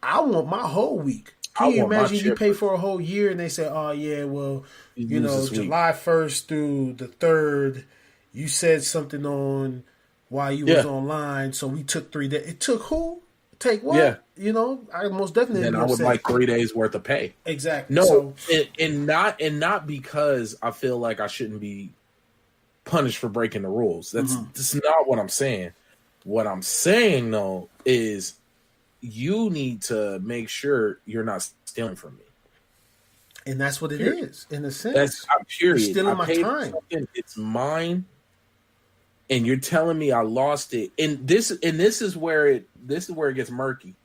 Speaker 2: I want my whole week. Can you imagine you pay for a whole year and they say, oh, yeah, well, July 1st through the 3rd, you said something on while you was online, so we took 3 days. It took who? Take what?
Speaker 1: Yeah.
Speaker 2: You know, I most definitely.
Speaker 1: Then I would like 3 days worth of pay.
Speaker 2: Exactly.
Speaker 1: No,
Speaker 2: so,
Speaker 1: and not because I feel like I shouldn't be punished for breaking the rules. That's not what I'm saying. What I'm saying though is you need to make sure you're not stealing from me.
Speaker 2: And that's what it is, in a sense.
Speaker 1: That's period.
Speaker 2: You're stealing my time.
Speaker 1: It's mine, and you're telling me I lost it. And this is where it gets murky,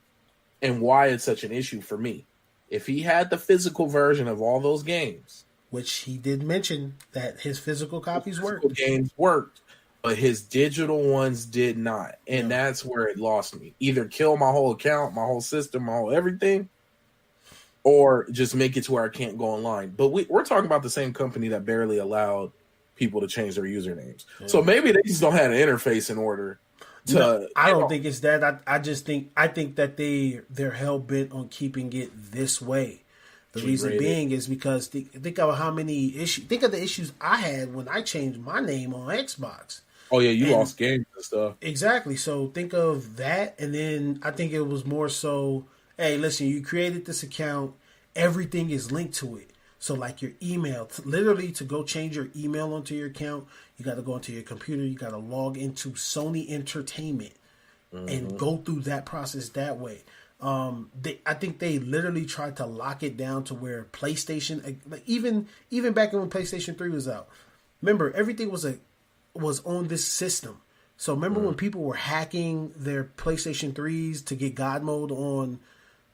Speaker 1: and why it's such an issue for me. If he had the physical version of all those games,
Speaker 2: which he did mention that his physical copies worked.
Speaker 1: Games worked, but his digital ones did not, and that's where it lost me. Either kill my whole account, my whole system, my whole everything, or just make it to where I can't go online. But we're talking about the same company that barely allowed people to change their usernames. Yeah. So maybe they just don't have an interface in order.
Speaker 2: I don't think it's that. I think that they're hell bent on keeping it this way. The reason being is because think of how many issues. Think of the issues I had when I changed my name on Xbox.
Speaker 1: Oh yeah, you lost games and stuff.
Speaker 2: Exactly. So think of that, and then I think it was more so. Hey, listen, you created this account. Everything is linked to it. So like your email, literally to go change your email onto your account, you got to go into your computer. You got to log into Sony Entertainment and go through that process that way. I think they literally tried to lock it down to where PlayStation, like even back when PlayStation 3 was out, remember everything was on this system. So remember when people were hacking their PlayStation 3s to get God mode on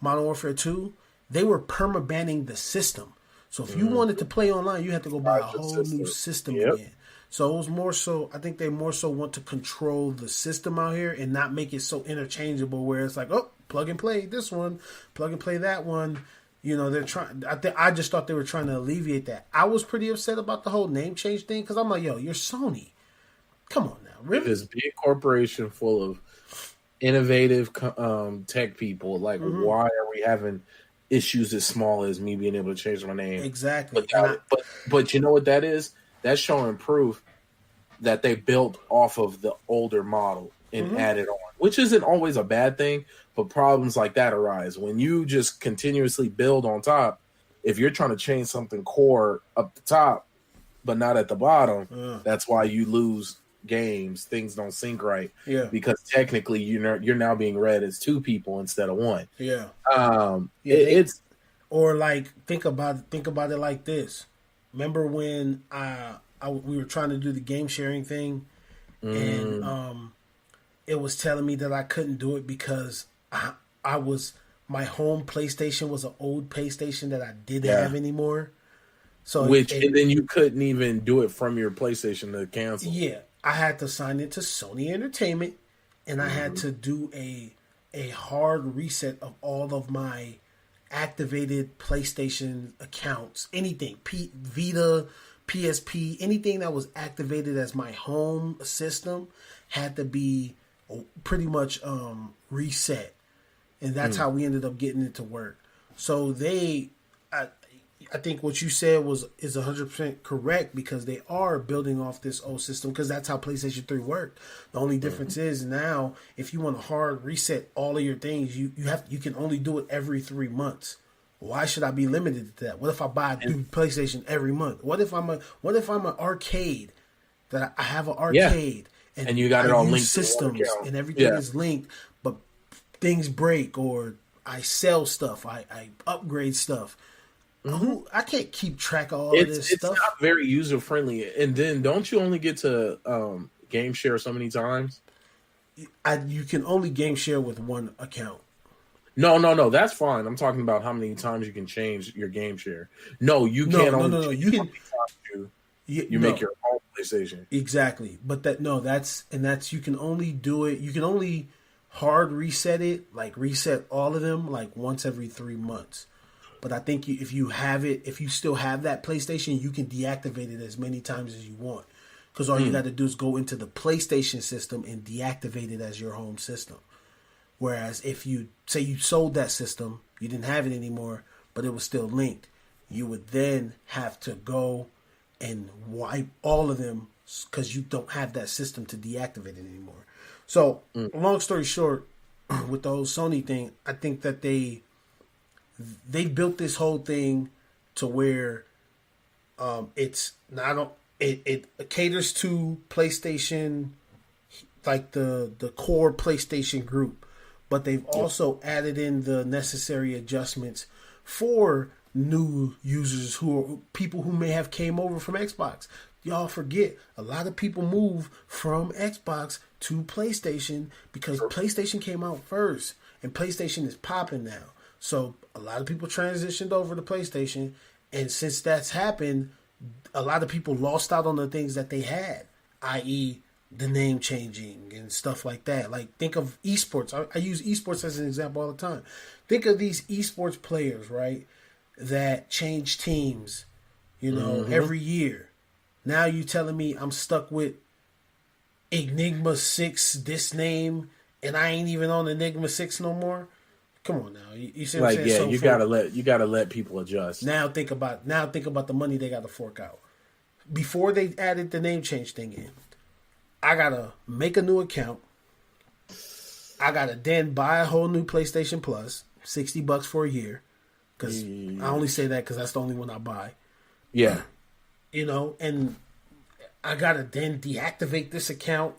Speaker 2: Modern Warfare 2, they were perma-banning the system. So if you wanted to play online, you had to go buy a whole new system again. So it was more so, I think they more so want to control the system out here and not make it so interchangeable where it's like, oh, plug and play this one, plug and play that one. You know, they're trying, I just thought they were trying to alleviate that. I was pretty upset about the whole name change thing because I'm like, yo, you're Sony. Come on now. Really?
Speaker 1: This big corporation full of innovative tech people, like, why are we having issues as small as me being able to change my name?
Speaker 2: Exactly.
Speaker 1: But you know what that is? That's showing proof that they built off of the older model and added on, which isn't always a bad thing, but problems like that arise when you just continuously build on top. If you're trying to change something core up the top, but not at the bottom, that's why you lose games. Things don't sync right. Yeah. Because technically you're now being read as two people instead of one. Yeah. It's
Speaker 2: or like think about it like this. Remember when we were trying to do the game sharing thing, and it was telling me that I couldn't do it because my home PlayStation was an old PlayStation that I didn't have anymore. So
Speaker 1: and then you couldn't even do it from your PlayStation to cancel.
Speaker 2: Yeah, I had to sign into Sony Entertainment, and I had to do a hard reset of all of my activated PlayStation accounts, anything, Vita, PSP, anything that was activated as my home system had to be pretty much reset, and that's how we ended up getting it to work. So I think what you said is 100% correct because they are building off this old system because that's how PlayStation 3 worked. The only difference is now if you want to hard reset all of your things, you can only do it every 3 months. Why should I be limited to that? What if I buy a new PlayStation every month? What if I'm an arcade that I have an arcade
Speaker 1: and you got it all linked
Speaker 2: systems and everything is linked, but things break or I sell stuff, I upgrade stuff. I can't keep track of all of this stuff.
Speaker 1: It's not very user friendly. And then don't you only get to game share so many times?
Speaker 2: You can only game share with one account.
Speaker 1: No, that's fine. I'm talking about how many times you can change your game share. No, you can't. No. You can. You make your own PlayStation.
Speaker 2: Exactly, but that's you can only do it. You can only hard reset it, like reset all of them, like once every 3 months. But I think if you still have that PlayStation, you can deactivate it as many times as you want. Because all you got to do is go into the PlayStation system and deactivate it as your home system. Whereas if you say you sold that system, you didn't have it anymore, but it was still linked, you would then have to go and wipe all of them because you don't have that system to deactivate it anymore. So long story short, with the whole Sony thing, I think that they built this whole thing to where it's not it caters to PlayStation, like the core PlayStation group, but they've also added in the necessary adjustments for new users who are people who may have came over from Xbox. Y'all forget a lot of people move from Xbox to PlayStation because PlayStation came out first and PlayStation is popping now. So a lot of people transitioned over to PlayStation, and since that's happened, a lot of people lost out on the things that they had, i.e. the name changing and stuff like that. Like, think of esports. I use esports as an example all the time. Think of these esports players, right, that change teams, every year. Now you telling me I'm stuck with Enigma 6, this name, and I ain't even on Enigma 6 no more? Come on now. You see what I'm saying?
Speaker 1: Yeah,
Speaker 2: so
Speaker 1: you gotta let people adjust.
Speaker 2: Now think about the money they gotta fork out. Before they added the name change thing in, I gotta make a new account. I gotta then buy a whole new PlayStation Plus, $60 for a year. Because I only say that because that's the only one I buy.
Speaker 1: Yeah.
Speaker 2: And I gotta then deactivate this account.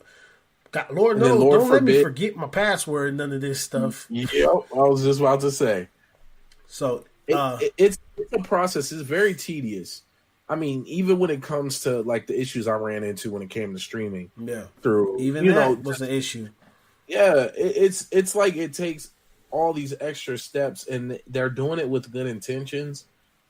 Speaker 2: God, Lord knows, don't let me forget my password. None of this stuff.
Speaker 1: Yep, I was just about to say.
Speaker 2: So
Speaker 1: it's a process. It's very tedious. I mean, even when it comes to like the issues I ran into when it came to streaming.
Speaker 2: Yeah.
Speaker 1: Through
Speaker 2: that was an issue.
Speaker 1: Yeah, it's like it takes all these extra steps, and they're doing it with good intentions.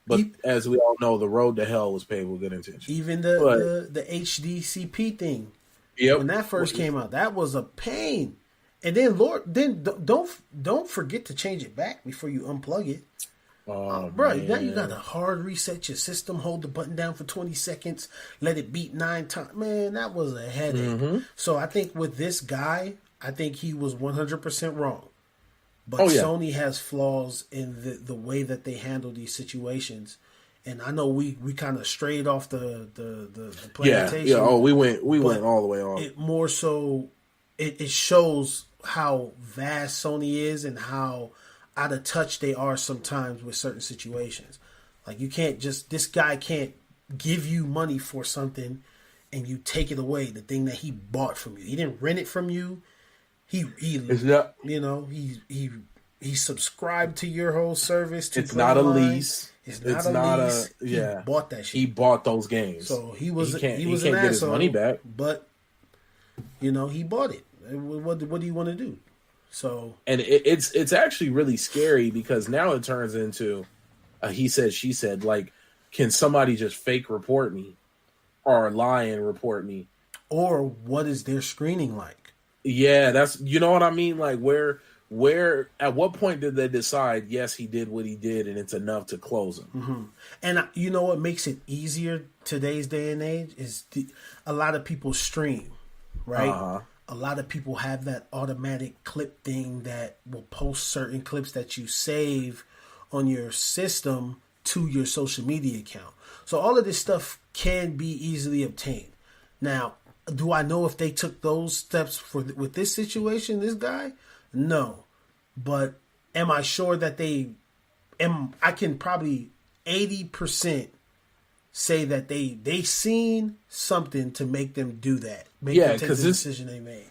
Speaker 1: But as we all know, the road to hell was paved with good intentions.
Speaker 2: Even the HDCP thing.
Speaker 1: Yep.
Speaker 2: When that first came out, that was a pain. And then don't forget to change it back before you unplug it. Bro, now you gotta hard reset your system, hold the button down for 20 seconds, let it beat 9 times. Man, that was a headache. Mm-hmm. So I think with this guy, I think he was 100% wrong. But Sony has flaws in the way that they handle these situations. And I know we kind of strayed off the plantation.
Speaker 1: Yeah. Oh, we went all the way off.
Speaker 2: It more so it shows how vast Sony is and how out of touch they are sometimes with certain situations. Like, you can't this guy can't give you money for something and you take it away, the thing that he bought from you. He didn't rent it from you. He subscribed to your whole service.
Speaker 1: It's not a lease.
Speaker 2: It's not a lease. He bought that shit.
Speaker 1: He bought those games.
Speaker 2: So he was an
Speaker 1: get
Speaker 2: asshole,
Speaker 1: his money back.
Speaker 2: But he bought it. What do you want to do? So, and
Speaker 1: it's actually really scary because now it turns into he said, she said. Like, can somebody just fake report me or lie and report me?
Speaker 2: Or what is their screening like?
Speaker 1: Yeah, that's, you know what I mean? Like, where at what point did they decide, yes, he did what he did and it's enough to close him?
Speaker 2: Mm-hmm. And you know what makes it easier today's day and age is a lot of people stream, right? Uh-huh. A lot of people have that automatic clip thing that will post certain clips that you save on your system to your social media account. So all of this stuff can be easily obtained. Now, do I know if they took those steps with this situation, this guy? No. But am I sure that I can probably 80% say that they seen something to make them do that. Make them take the decision they made.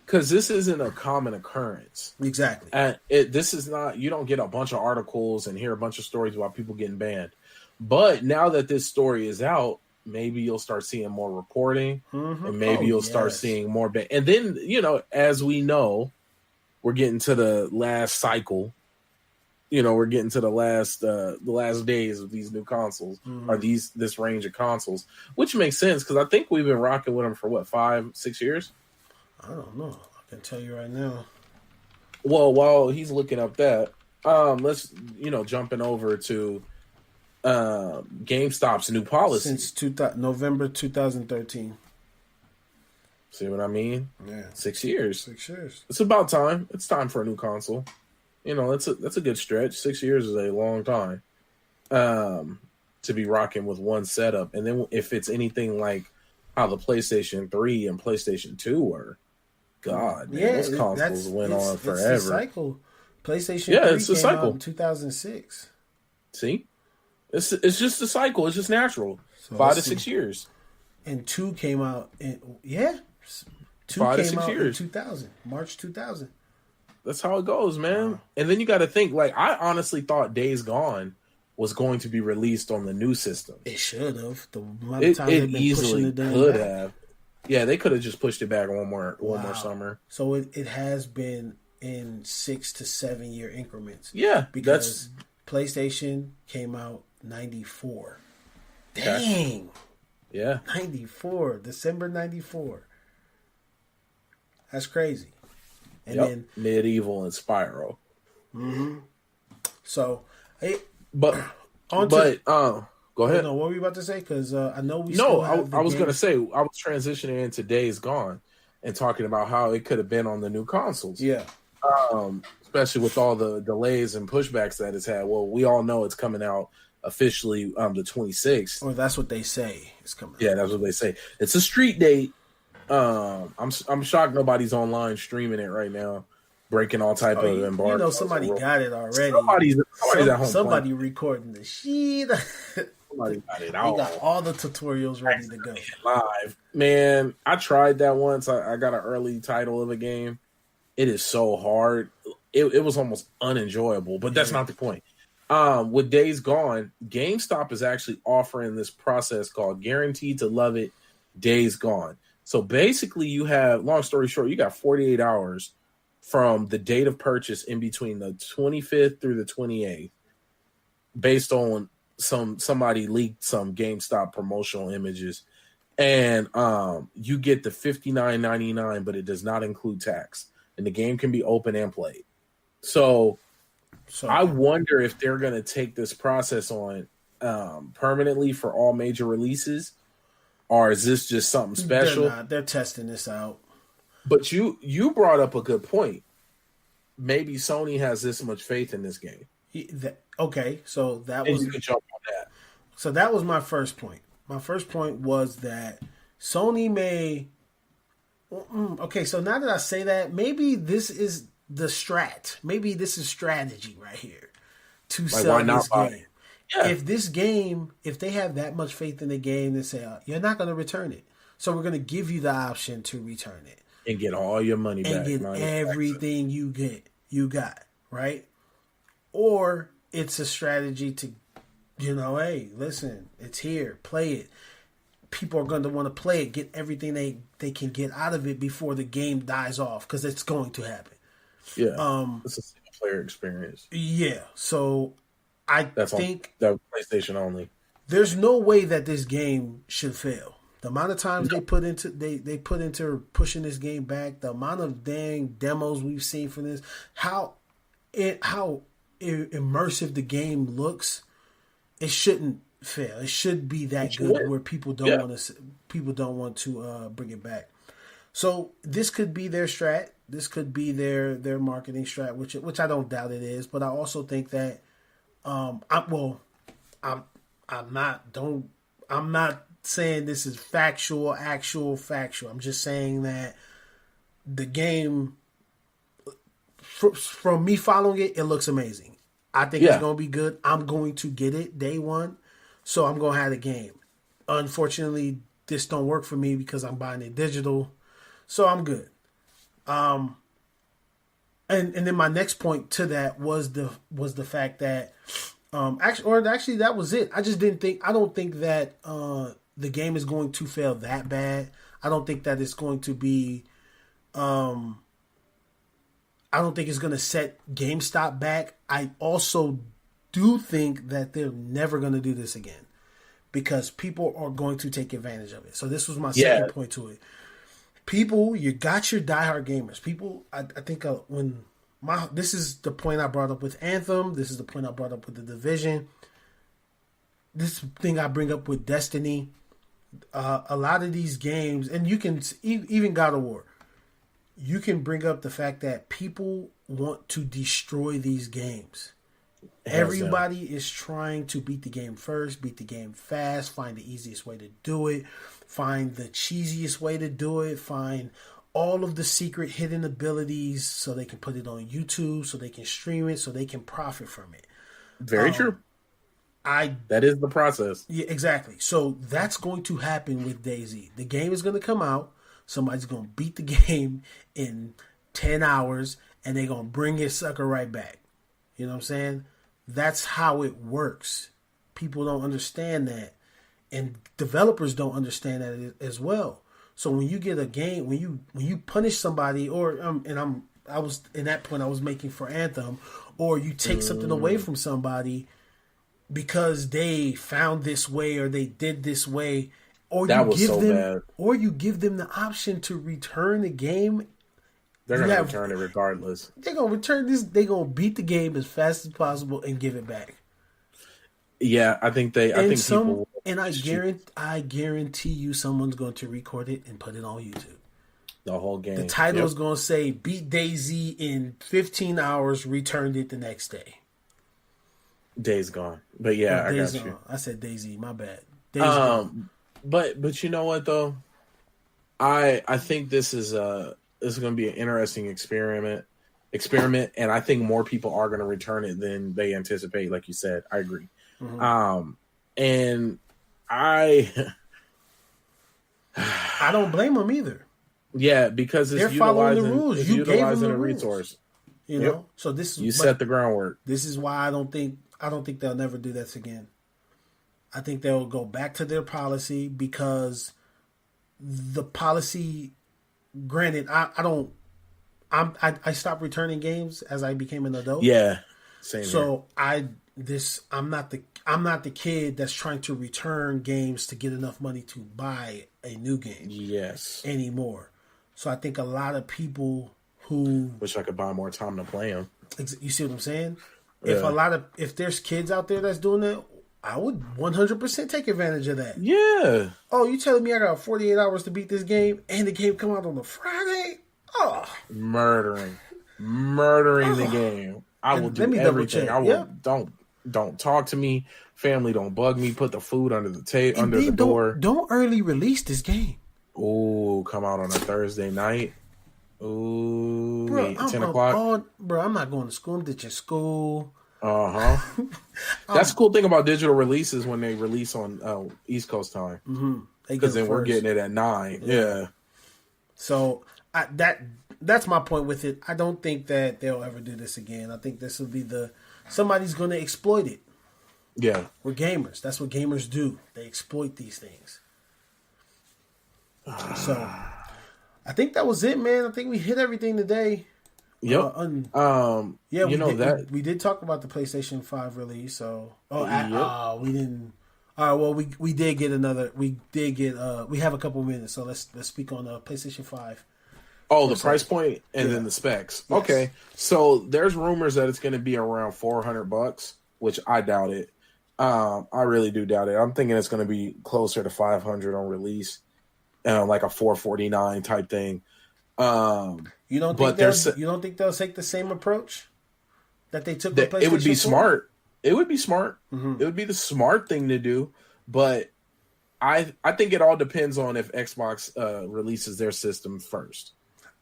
Speaker 1: Because this isn't a common occurrence.
Speaker 2: Exactly.
Speaker 1: And this is not, you don't get a bunch of articles and hear a bunch of stories about people getting banned. But now that this story is out, maybe you'll start seeing more reporting, and maybe you'll start seeing more. And then, as we know, we're getting to the last cycle. We're getting to the last days of these new consoles, or this range of consoles, which makes sense because I think we've been rocking with them for what, 5-6 years.
Speaker 2: I don't know. I can tell you right now.
Speaker 1: Well, while he's looking up that, let's jumping over to GameStop's new policy
Speaker 2: since November 2013.
Speaker 1: See what I mean?
Speaker 2: Yeah,
Speaker 1: 6 years.
Speaker 2: 6 years.
Speaker 1: It's about time. It's time for a new console. That's a good stretch. 6 years is a long time to be rocking with one setup. And then if it's anything like how the PlayStation 3 and PlayStation 2 were, God, man, those consoles went on forever.
Speaker 2: It's the cycle. PlayStation 3
Speaker 1: it's a
Speaker 2: came
Speaker 1: cycle.
Speaker 2: out in 2006.
Speaker 1: See? It's just a cycle. It's just natural. So 5 to 6 years.
Speaker 2: And 2 came out in 2
Speaker 1: 5 to
Speaker 2: came
Speaker 1: 6
Speaker 2: out
Speaker 1: years.
Speaker 2: in 2000, March 2000.
Speaker 1: That's how it goes, man. And then you got to think, like, I honestly thought Days Gone was going to be released on the new system.
Speaker 2: It should have.
Speaker 1: It easily could have. Yeah, they could have just pushed it back one more summer.
Speaker 2: So it has been in 6 to 7 year increments.
Speaker 1: Yeah,
Speaker 2: because PlayStation came out 94. Dang.
Speaker 1: Okay. Yeah.
Speaker 2: 94. December 94. That's crazy. And then
Speaker 1: Medieval and Spyro.
Speaker 2: Mm-hmm. So,
Speaker 1: go ahead.
Speaker 2: No, what were you about to say? Because I know we. No,
Speaker 1: I was going to say I was transitioning into Days Gone and talking about how it could have been on the new consoles.
Speaker 2: Yeah.
Speaker 1: Especially with all the delays and pushbacks that it's had. Well, we all know it's coming out officially the 26th.
Speaker 2: Or that's what they say. It's coming out.
Speaker 1: Yeah, that's what they say. It's a street date. I'm shocked nobody's online streaming it right now, breaking all type of embargoes.
Speaker 2: You know, somebody got it already.
Speaker 1: Somebody's at home.
Speaker 2: Somebody recording the shit.
Speaker 1: Somebody got it
Speaker 2: all. They got all the tutorials ready to go
Speaker 1: live. Man, I tried that once. I got an early title of a game. It is so hard. It was almost unenjoyable, but that's not the point. With Days Gone, GameStop is actually offering this process called Guaranteed to Love It Days Gone. So basically you have, long story short, you got 48 hours from the date of purchase in between the 25th through the 28th based on somebody leaked some GameStop promotional images. And you get the $59.99, but it does not include tax. And the game can be open and played. So I wonder if they're going to take this process on permanently for all major releases, or is this just something special?
Speaker 2: They're testing this out.
Speaker 1: But you brought up a good point. Maybe Sony has this much faith in this game.
Speaker 2: Okay, so that was.
Speaker 1: You can jump on that.
Speaker 2: So that was my first point. My first point was that Sony may. Okay, so now that I say that, maybe this is the strat. Maybe this is strategy right here to sell this game. Yeah. If they have that much faith in the game, they say, you're not going to return it. So we're going to give you the option to return it.
Speaker 1: And get all your money back.
Speaker 2: And get everything you got, right? Or it's a strategy to, hey, listen, it's here, play it. People are going to want to play it, get everything they can get out of it before the game dies off, because it's going to happen.
Speaker 1: Yeah, it's a single player experience.
Speaker 2: Yeah, so I think
Speaker 1: that PlayStation only.
Speaker 2: There's no way that this game should fail. The amount of times they put into pushing this game back, the amount of dang demos we've seen for this, how immersive the game looks, it shouldn't fail. It should be that good where people don't want to bring it back. So this could be their strat. This could be their marketing strat, which I don't doubt it is. But I also think that I'm not saying this is factual. I'm just saying that the game, from me following it, it looks amazing. I think it's going to be good. I'm going to get it day one, so I'm going to have the game. Unfortunately, this don't work for me because I'm buying it digital, so I'm good. And then my next point to that was the fact that actually that was it. I don't think that the game is going to fail that bad. I don't think that it's going to be I don't think it's going to set GameStop back. I also do think that they're never going to do this again because people are going to take advantage of it. So this was my second point to it. People, you got your diehard gamers. People, I think this is the point I brought up with Anthem. This is the point I brought up with The Division. This thing I bring up with Destiny. A lot of these games, and you can even God of War. You can bring up the fact that people want to destroy these games. Everybody is trying to beat the game first, beat the game fast, find the easiest way to do it, find the cheesiest way to do it, find all of the secret hidden abilities so they can put it on YouTube, so they can stream it, so they can profit from it.
Speaker 1: Very true. That is the process.
Speaker 2: Yeah, exactly. So that's going to happen with DayZ. The game is going to come out. Somebody's going to beat the game in 10 hours, and they're going to bring his sucker right back. You know what I'm saying? That's how it works. People don't understand that, and developers don't understand that as well. So when you get a game, when you punish somebody, or I was in that point I was making for Anthem, or you take something away from somebody because they found this way or they did this way, or you give them the option to return the game.
Speaker 1: They're gonna return it regardless.
Speaker 2: They're gonna return this. They're gonna beat the game as fast as possible and give it back.
Speaker 1: Yeah, I think people.
Speaker 2: And I guarantee you, someone's going to record it and put it on YouTube.
Speaker 1: The whole game.
Speaker 2: The title is going to say "Beat DayZ in 15 hours, returned it the next day."
Speaker 1: Days gone, but yeah, I got you.
Speaker 2: I said DayZ. My bad. Days gone.
Speaker 1: But you know what though, I think this is going to be an interesting experiment, and I think more people are going to return it than they anticipate. Like you said, I agree. Mm-hmm. And I
Speaker 2: don't blame them either.
Speaker 1: Yeah, because
Speaker 2: they're following the rules. You gave them the
Speaker 1: resource.
Speaker 2: You know, so this
Speaker 1: you set the groundwork.
Speaker 2: This is why I don't think they'll never do this again. I think they'll go back to their policy because the policy. Granted, I stopped returning games as I became an adult.
Speaker 1: Yeah, same.
Speaker 2: So here. I'm not the kid that's trying to return games to get enough money to buy a new game.
Speaker 1: Yes.
Speaker 2: Anymore. So I think a lot of people who
Speaker 1: wish I could buy more time to play them.
Speaker 2: You see what I'm saying? Yeah. If there's kids out there that's doing that, I would 100% take advantage of that.
Speaker 1: Yeah.
Speaker 2: Oh, you telling me I got 48 hours to beat this game and the game come out on a Friday? Oh.
Speaker 1: Murdering the game. I will do everything. I will don't talk to me. Family don't bug me. Put the food under the door.
Speaker 2: Don't early release this game.
Speaker 1: Oh, come out on a Thursday night. Ooh, 10 o'clock.
Speaker 2: Bro, I'm not going to school. I'm ditching school.
Speaker 1: That's the cool thing about digital releases when they release on East Coast time. Because then we're getting it at 9. Yeah.
Speaker 2: So that's my point with it. I don't think that they'll ever do this again. I think this will be somebody's going to exploit it.
Speaker 1: Yeah.
Speaker 2: We're gamers. That's what gamers do. They exploit these things. So I think that was it, man. I think we hit everything today.
Speaker 1: Yep.
Speaker 2: We did talk about the PlayStation 5 release. So we didn't. All right. Well, we did get another. We did get. We have a couple minutes, so let's speak on the PlayStation 5.
Speaker 1: Oh, the price point and then the specs. Yes. Okay, so there's rumors that it's going to be around $400, which I doubt it. I really do doubt it. I'm thinking it's going to be closer to $500 on release, like a $449 type thing.
Speaker 2: You don't think they'll take the same approach that they took with PlayStation 4?
Speaker 1: It would be smart. It would be smart. Mm-hmm. It would be the smart thing to do, but I think it all depends on if Xbox releases their system first.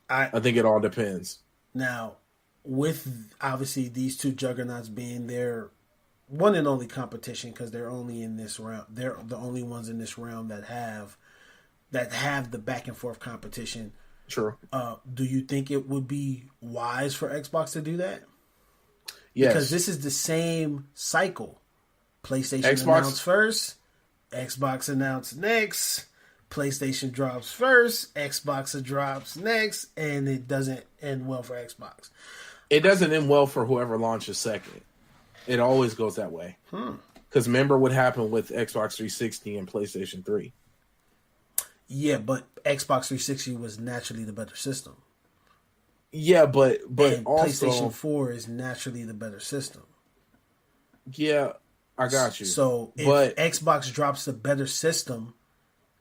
Speaker 1: I think it all depends.
Speaker 2: Now, with obviously these two juggernauts being their one and only competition, because they're only in this round, they're the only ones in this round that have the back and forth competition.
Speaker 1: True.
Speaker 2: Do you think it would be wise for Xbox to do that?
Speaker 1: Yes.
Speaker 2: Because this is the same cycle. PlayStation announced first, Xbox announced next. PlayStation drops first, Xbox drops next, and it doesn't end well for Xbox.
Speaker 1: It doesn't end well for whoever launches second. It always goes that way. Because remember what happened with Xbox 360 and PlayStation 3.
Speaker 2: Yeah, but Xbox 360 was naturally the better system.
Speaker 1: Yeah, but also
Speaker 2: PlayStation 4 is naturally the better system.
Speaker 1: Yeah, I got you.
Speaker 2: So if Xbox drops the better system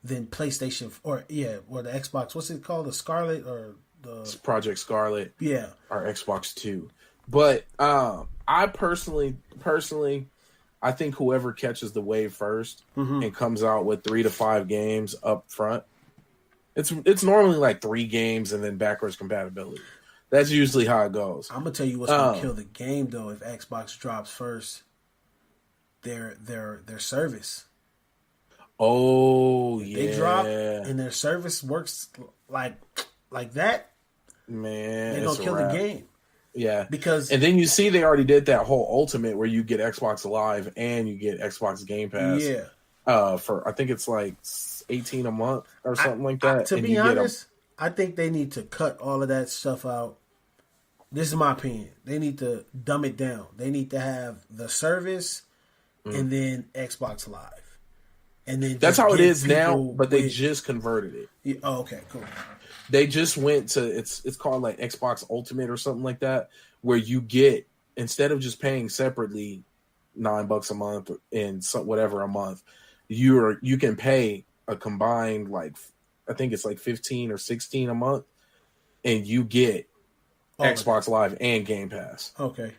Speaker 2: than PlayStation, or the Xbox, what's it called, the Scarlet or the
Speaker 1: Project Scarlet, or Xbox 2. But I personally, I think whoever catches the wave first and comes out with 3 to 5 games up front, It's normally like 3 games and then backwards compatibility. That's usually how it goes.
Speaker 2: I'm gonna tell you what's gonna kill the game though. If Xbox drops first, their service.
Speaker 1: Oh,
Speaker 2: if
Speaker 1: yeah.
Speaker 2: They drop and their service works like that.
Speaker 1: Man,
Speaker 2: they're gonna kill the game.
Speaker 1: Yeah,
Speaker 2: because
Speaker 1: and then you see they already did that whole Ultimate where you get Xbox Live and you get Xbox Game Pass.
Speaker 2: Yeah,
Speaker 1: for I think it's like $18 a month or something like that.
Speaker 2: To be honest, I think they need to cut all of that stuff out. This is my opinion. They need to dumb it down. They need to have the service and then Xbox Live, and then
Speaker 1: that's how it is now. But they just converted it.
Speaker 2: Yeah, oh, okay, cool.
Speaker 1: They just went to it's called like Xbox Ultimate or something like that, where you get, instead of just paying separately $9 a month and whatever a month, you can pay a combined like I think it's like 15 or 16 a month, and you get Xbox Live and Game Pass.
Speaker 2: Okay.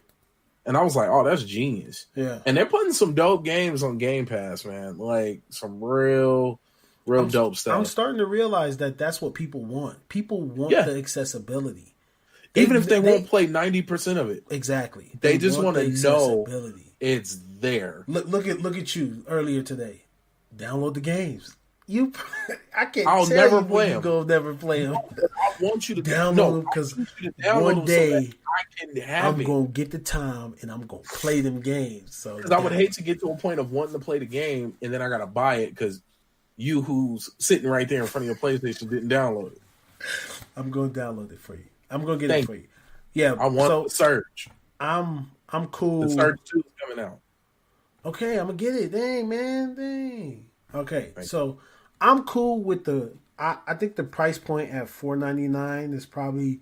Speaker 1: And I was like, oh, that's genius.
Speaker 2: Yeah.
Speaker 1: And they're putting some dope games on Game Pass, man. Like some real dope stuff.
Speaker 2: I'm starting to realize that that's what people want. People want the accessibility.
Speaker 1: Even if they won't play 90% of it.
Speaker 2: Exactly.
Speaker 1: They just want to know it's there.
Speaker 2: Look at you earlier today. Download the games.
Speaker 1: I'll never play them.
Speaker 2: Go never play them.
Speaker 1: I want you to
Speaker 2: download them because one day I'm gonna get the time and I'm gonna play them games. So
Speaker 1: because I would hate to get to a point of wanting to play the game and then I gotta buy it because you who's sitting right there in front of your PlayStation didn't download it.
Speaker 2: I'm gonna download it for you. I'm gonna get it for you. Yeah,
Speaker 1: I want the Surge.
Speaker 2: I'm cool.
Speaker 1: The Surge 2 is coming out.
Speaker 2: Okay, I'm gonna get it. Dang, man, dang. Okay, so I'm cool with the. I think the price point at $4.99 is probably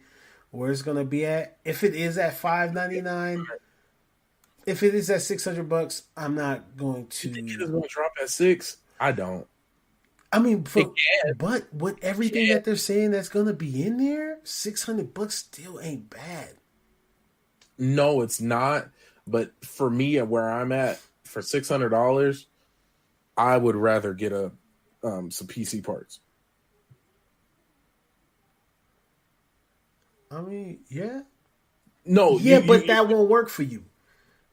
Speaker 2: where it's gonna be at. If it is at $5.99, if it is at $600, I'm not going to.
Speaker 1: You think it is gonna drop at $6? I don't.
Speaker 2: I mean, but with everything that they're saying that's gonna be in there, $600 still ain't bad.
Speaker 1: No, it's not. But for me, at where I'm at, for $600, I would rather get some PC parts.
Speaker 2: I mean, yeah.
Speaker 1: No,
Speaker 2: but that won't work for you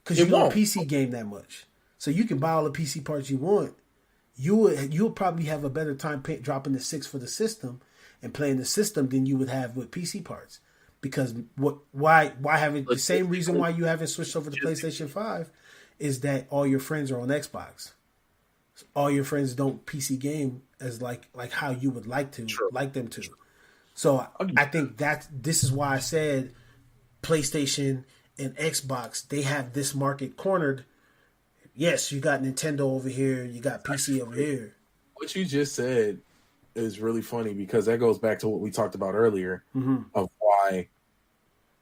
Speaker 2: because you don't
Speaker 1: won't.
Speaker 2: PC game that much. So you can buy all the PC parts you want. You'll probably have a better time dropping the $6 for the system and playing the system than you would have with PC parts. Because why haven't the same reason why you haven't switched over to PlayStation 5 is that all your friends are on Xbox. All your friends don't PC game as like how you would like them to. So I think this is why I said PlayStation and Xbox, they have this market cornered. Yes, you got Nintendo over here, you got PC over here.
Speaker 1: What you just said is really funny because that goes back to what we talked about earlier of why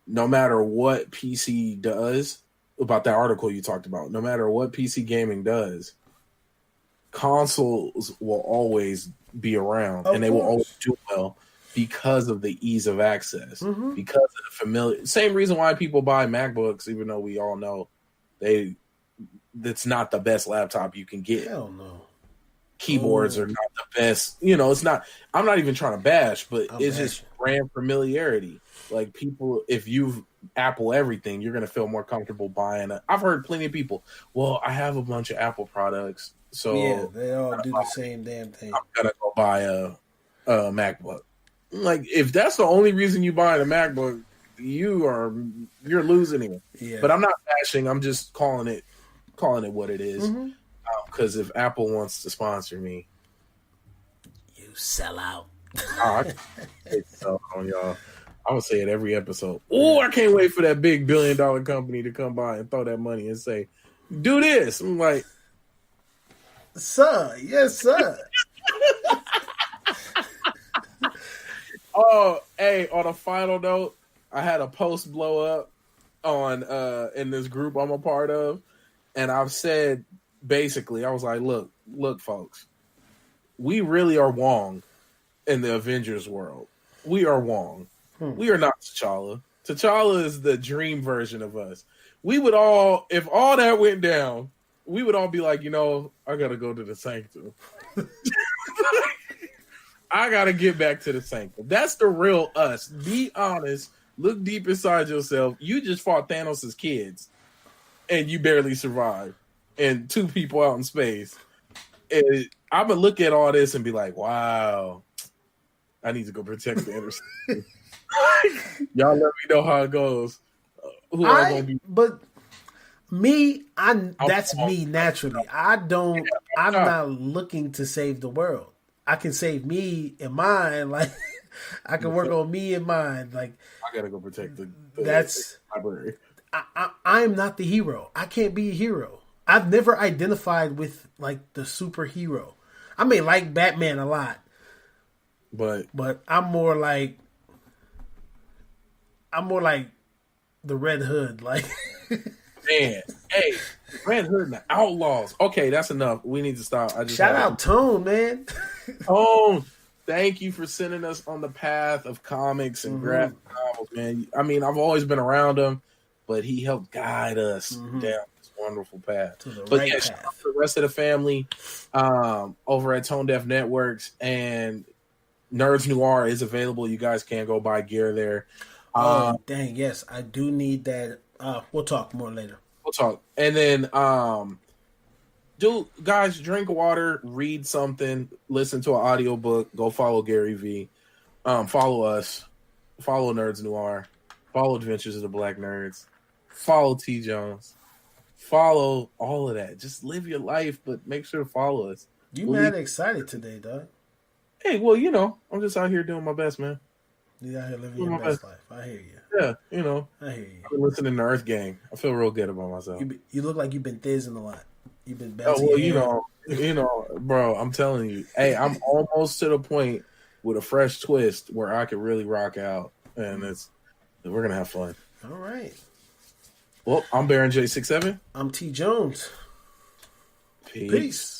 Speaker 1: no matter what PC does, about that article you talked about, no matter what PC gaming does, consoles will always be around and they will always do well because of the ease of access, because of the familiar. Same reason why people buy MacBooks, even though we all know that's not the best laptop you can get.
Speaker 2: Hell no.
Speaker 1: Keyboards are not the best. It's not. I'm not even trying to bash, but it's just brand familiarity. Like people, if you've Apple everything, you're gonna feel more comfortable buying it. I've heard plenty of people. Well, I have a bunch of Apple products, so
Speaker 2: yeah, they all do the same damn thing.
Speaker 1: I'm gonna go buy a MacBook. Like if that's the only reason you buy a MacBook, you're losing it. Yeah. But I'm not bashing. I'm just calling it what it is. Because if Apple wants to sponsor me,
Speaker 2: you sell out.
Speaker 1: I sell on y'all. I'm gonna say it every episode. Oh, I can't wait for that big $1 billion company to come by and throw that money and say, "Do this." I'm like,
Speaker 2: "Sir, yes, sir."
Speaker 1: Oh, hey! On a final note, I had a post blow up on in this group I'm a part of, and I've said basically, I was like, "Look, folks, we really are Wong in the Avengers world. We are Wong. We are not T'Challa. T'Challa is the dream version of us. We would all, if all that went down, we would all be like, I gotta go to the sanctum." I gotta get back to the Sanka. That's the real us. Be honest. Look deep inside yourself. You just fought Thanos' kids, and you barely survived. And 2 people out in space. And I'm gonna look at all this and be like, "Wow, I need to go protect the inner city." Y'all let me know how it goes. Who am I gonna be?
Speaker 2: But me, that's me naturally. I'm not looking to save the world. I can save me and mine. Like I can work on me and mine. Like
Speaker 1: I gotta go protect the library.
Speaker 2: I'm not the hero. I can't be a hero. I've never identified with like the superhero. I may like Batman a lot, but I'm more like the Red Hood. Like
Speaker 1: man, hey, Red Hood and the Outlaws. Okay, that's enough. We need to stop.
Speaker 2: Shout out Tone, man.
Speaker 1: Tone, thank you for sending us on the path of comics and graphic novels, man. I mean, I've always been around him, but he helped guide us down this wonderful path. Shout out to the rest of the family over at Tone Deaf Networks, and Nerds Noir is available. You guys can go buy gear there.
Speaker 2: Dang, yes, I do need that. We'll talk more later.
Speaker 1: We'll talk. And then guys, drink water, read something, listen to an audiobook, go follow Gary V. Follow us, follow Nerds Noir, follow Adventures of the Black Nerds, follow T Jones, follow all of that. Just live your life, but make sure to follow us.
Speaker 2: You mad excited today, dog?
Speaker 1: Hey, well, I'm just out here doing my best, man.
Speaker 2: You out here living your best life. I hear you.
Speaker 1: Yeah,
Speaker 2: I hear you.
Speaker 1: I've been listening to Earth Gang. I feel real good about myself.
Speaker 2: You look like you've been thizzing a lot. You've been
Speaker 1: bouncing. Oh, well, bro, I'm telling you. Hey, I'm almost to the point with a fresh twist where I could really rock out, and we're gonna have fun.
Speaker 2: All right.
Speaker 1: Well, I'm Baron J67.
Speaker 2: I'm T Jones.
Speaker 1: Peace.